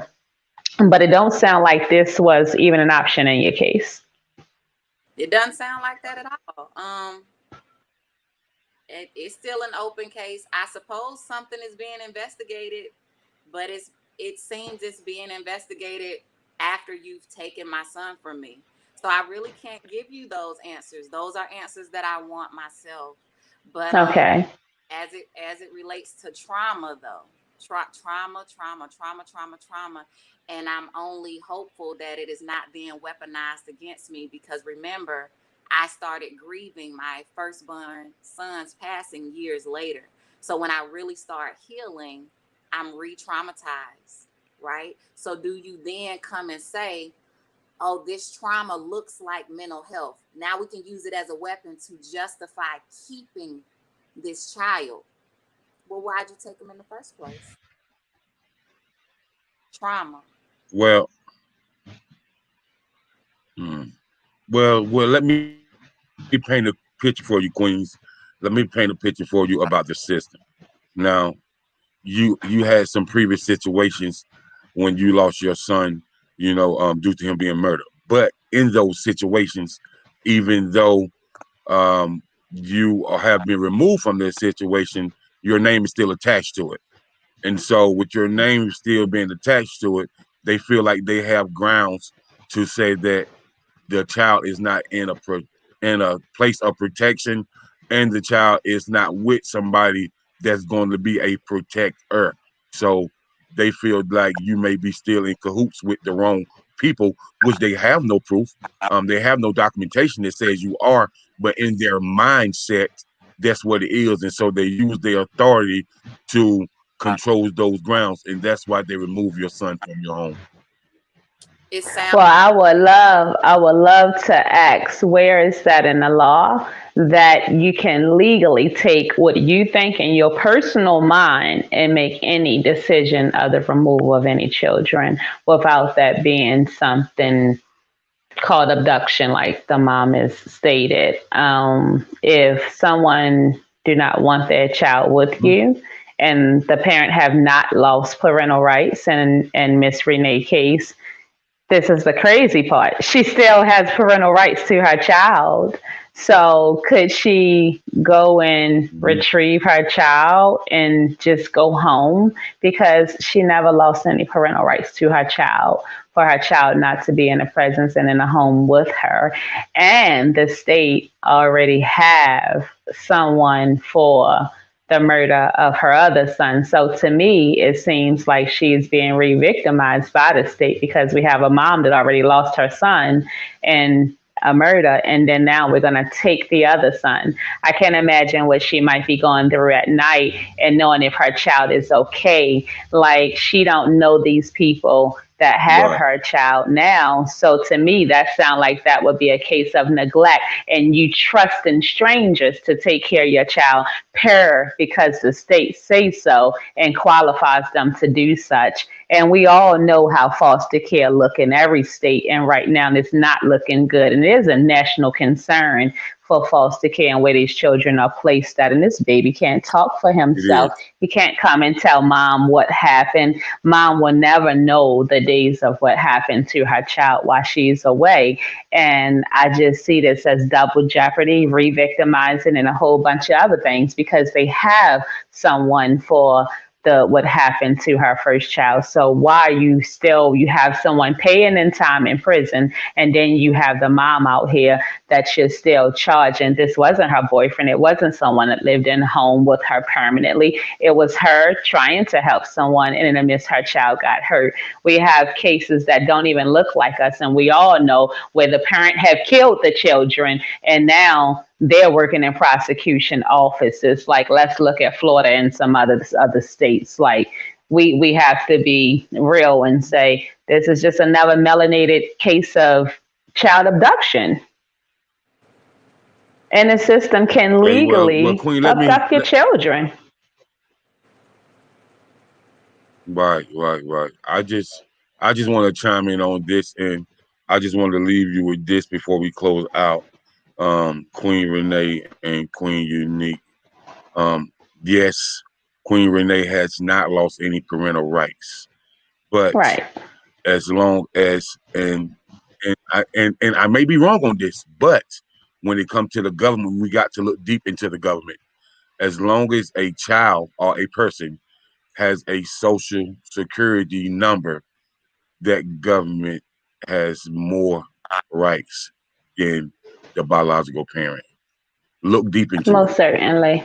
But it don't sound like this was even an option in your case. It doesn't sound like that at all. It's still an open case. I suppose something is being investigated, but it seems it's being investigated after you've taken my son from me. So I really can't give you those answers. Those are answers that I want myself. But Okay. as it relates to trauma though, trauma, and I'm only hopeful that it is not being weaponized against me, because remember, I started grieving my firstborn son's passing years later. So when I really start healing, I'm re-traumatized, right? So do you then come and say, oh, this trauma looks like mental health, now we can use it as a weapon to justify keeping this child? Well, why'd you take him in the first place? Trauma. Well, hmm. well, let me paint a picture for you, Queens. Let me paint a picture for you about the system. Now, you had some previous situations when you lost your son, due to him being murdered. But in those situations, even though you have been removed from this situation, your name is still attached to it. And so, with your name still being attached to it, they feel like they have grounds to say that the child is not in a place of protection, and the child is not with somebody that's going to be a protector. So they feel like you may be still in cahoots with the wrong people, which they have no proof. They have no documentation that says you are, but in their mindset, that's what it is, and so they use their authority to control those grounds, and that's why they remove your son from your home. It sounds Well, I would love to ask, where is that in the law that you can legally take what you think in your personal mind and make any decision of the removal of any children without that being something called abduction, like the mom has stated. If someone do not want their child with Mhm. you, and the parent have not lost parental rights, and Miss Renee case, this is the crazy part. She still has parental rights to her child. So could she go and Mhm. retrieve her child and just go home because she never lost any parental rights to her child, for her child not to be in the presence and in a home with her? And the state already have someone for the murder of her other son. So to me, it seems like she is being re-victimized by the state, because we have a mom that already lost her son in a murder, and then now we're going to take the other son. I can't imagine what she might be going through at night and knowing if her child is okay. Like, she don't know these people that have Right. her child now. So to me, that sounds like that would be a case of neglect, and you trusting strangers to take care of your child per because the state says so and qualifies them to do such. And we all know how foster care look in every state, and right now it's not looking good. And it is a national concern for foster care and where these children are placed at. And this baby can't talk for It himself. is. He can't come and tell mom what happened. Mom will never know the days of what happened to her child while she's away. And I just see this as double jeopardy, re victimizing, and a whole bunch of other things, because they have someone for the what happened to her first child. So why are you have someone paying in time in prison, and then you have the mom out here that you're still charging? This wasn't her boyfriend. It wasn't someone that lived in home with her permanently. It was her trying to help someone, and in the midst, her child got hurt. We have cases that don't even look like us, and we all know where the parent have killed the children, and now they're working in prosecution offices. Like, let's look at Florida and some other states. Like, we have to be real and say this is just another melanated case of child abduction, and the system can Hey, well, legally Queen, abduct your children. right. I just want to chime in on this, and I just want to leave you with this before we close out. Queen Renee and Queen Unique. Um, yes, Queen Renee has not lost any parental rights, but Right. as long as and I may be wrong on this, but when it comes to the government, we got to look deep into the government. As long as a child or a person has a social security number, that government has more rights than the biological parent. Look deep into it. Most certainly.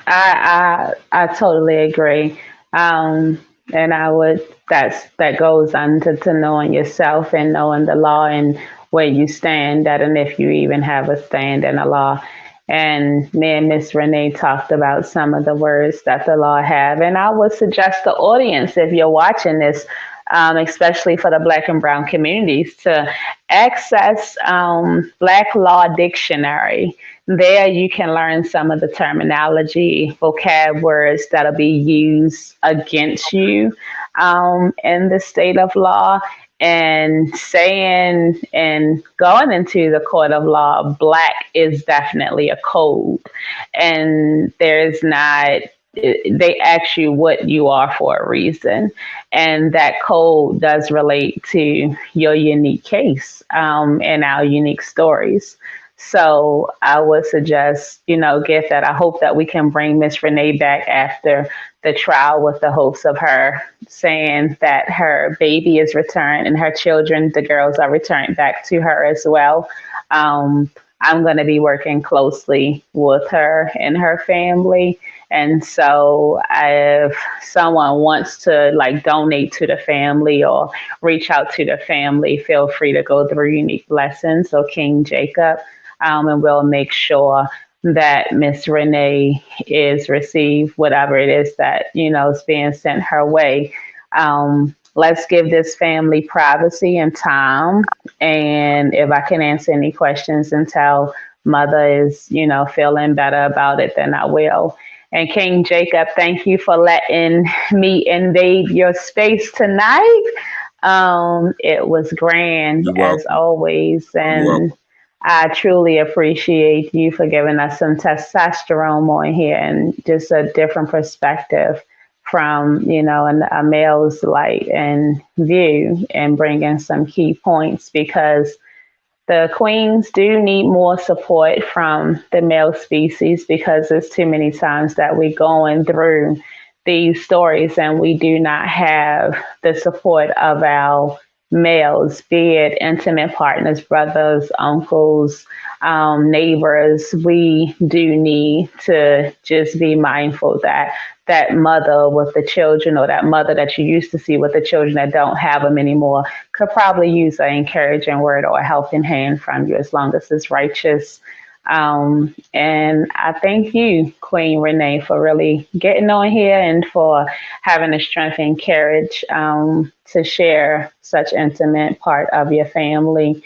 I totally agree. Um, and I would that goes on to knowing yourself and knowing the law and where you stand at, and if you even have a stand in the law. And me and Miss Renee talked about some of the words that the law have. And I would suggest the audience, if you're watching this, especially for the Black and Brown communities, to access Black Law Dictionary. There you can learn some of the terminology, vocab words that'll be used against you in the state of law. And saying and going into the court of law, Black is definitely a code. And there's not, they ask you what you are for a reason. And that code does relate to your unique case and our unique stories. So I would suggest, get that. I hope that we can bring Miss Renee back after the trial with the hopes of her saying that her baby is returned and her children, the girls, are returned back to her as well. I'm going to be working closely with her and her family. And so if someone wants to like donate to the family or reach out to the family, feel free to go through Unique Blessings or King Jacob, and we'll make sure that Miss Renee is received whatever it is that is being sent her way. Let's give this family privacy and time. And if I can answer any questions until mother is, feeling better about it, then I will. And King Jacob, thank you for letting me invade your space tonight. It was grand You're as welcome. always. You're And welcome. I truly appreciate you for giving us some testosterone on here and just a different perspective from, a male's light and view, and bringing some key points, because the queens do need more support from the male species, because there's too many times that we're going through these stories and we do not have the support of our males, be it intimate partners, brothers, uncles, neighbors. We do need to just be mindful that that mother with the children, or that mother that you used to see with the children that don't have them anymore, could probably use an encouraging word or a helping hand from you, as long as it's righteous. And I thank you, Queen Renee, for really getting on here and for having the strength and courage to share such intimate part of your family.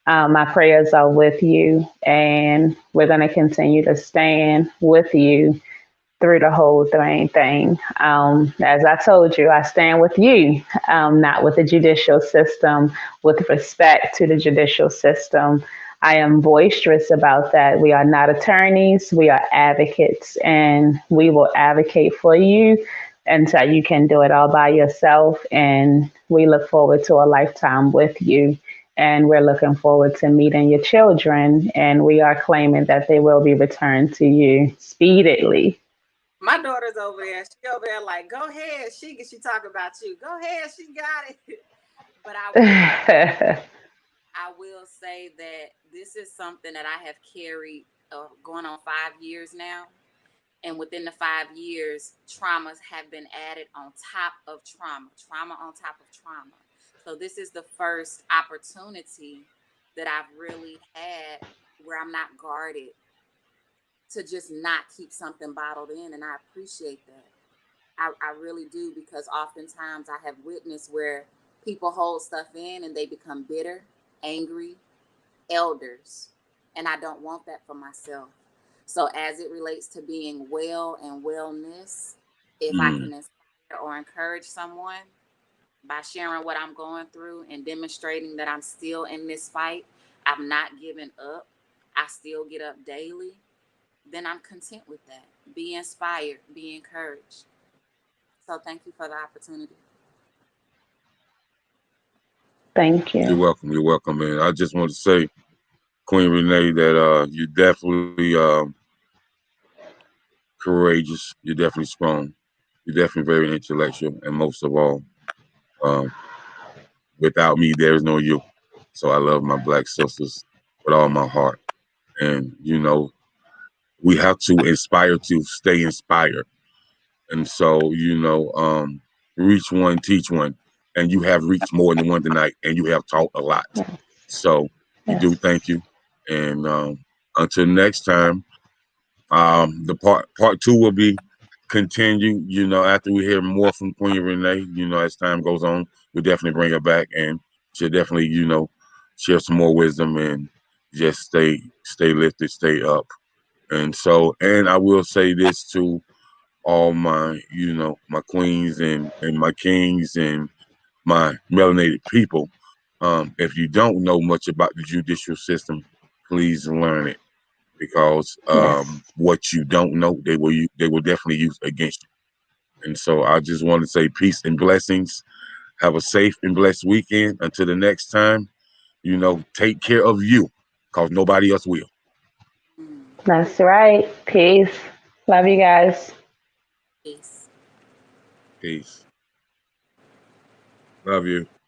My prayers are with you, and we're going to continue to stand with you through the whole thing. As I told you, I stand with you, not with the judicial system, with respect to the judicial system. I am boisterous about that. We are not attorneys, we are advocates, and we will advocate for you until you can do it all by yourself. And we look forward to a lifetime with you. And we're looking forward to meeting your children. And we are claiming that they will be returned to you speedily. My daughter's over there. She over there like, go ahead. She talk about you. Go ahead. She got it. But I will say that this is something that I have carried going on 5 years now. And within the 5 years, traumas have been added on top of trauma on top of trauma. So this is the first opportunity that I've really had where I'm not guarded to just not keep something bottled in. And I appreciate that. I really do, because oftentimes I have witnessed where people hold stuff in and they become bitter, angry, elders. And I don't want that for myself. So, as it relates to being well and wellness, if I Mm. can inspire or encourage someone by sharing what I'm going through and demonstrating that I'm still in this fight, I'm not giving up, I still get up daily, then I'm content with that. Be inspired, be encouraged. So, thank you for the opportunity. Thank You're you. welcome. You're welcome. And I just want to say, Queen Renee, that you're definitely courageous. You're definitely strong. You're definitely very intellectual, and most of all, um, without me, there is no you. So I love my black sisters with all my heart. And we have to inspire to stay inspired. And so, reach one, teach one. And you have reached more than one tonight, and you have taught a lot. Yes. So we do Yes. thank you. And until next time, the part two will be continue. After we hear more from Queen Renee, as time goes on, we'll definitely bring her back, and she'll definitely, share some more wisdom and just stay lifted, stay up. And so, and I will say this to all my, my queens and my kings and my melanated people. If you don't know much about the judicial system, please learn it, because Yes. what you don't know, they will definitely use against you. And so I just want to say peace and blessings. Have a safe and blessed weekend. Until the next time, take care of you, because nobody else will. Mm. That's right. Peace. Love you guys. Peace. Peace. Love you.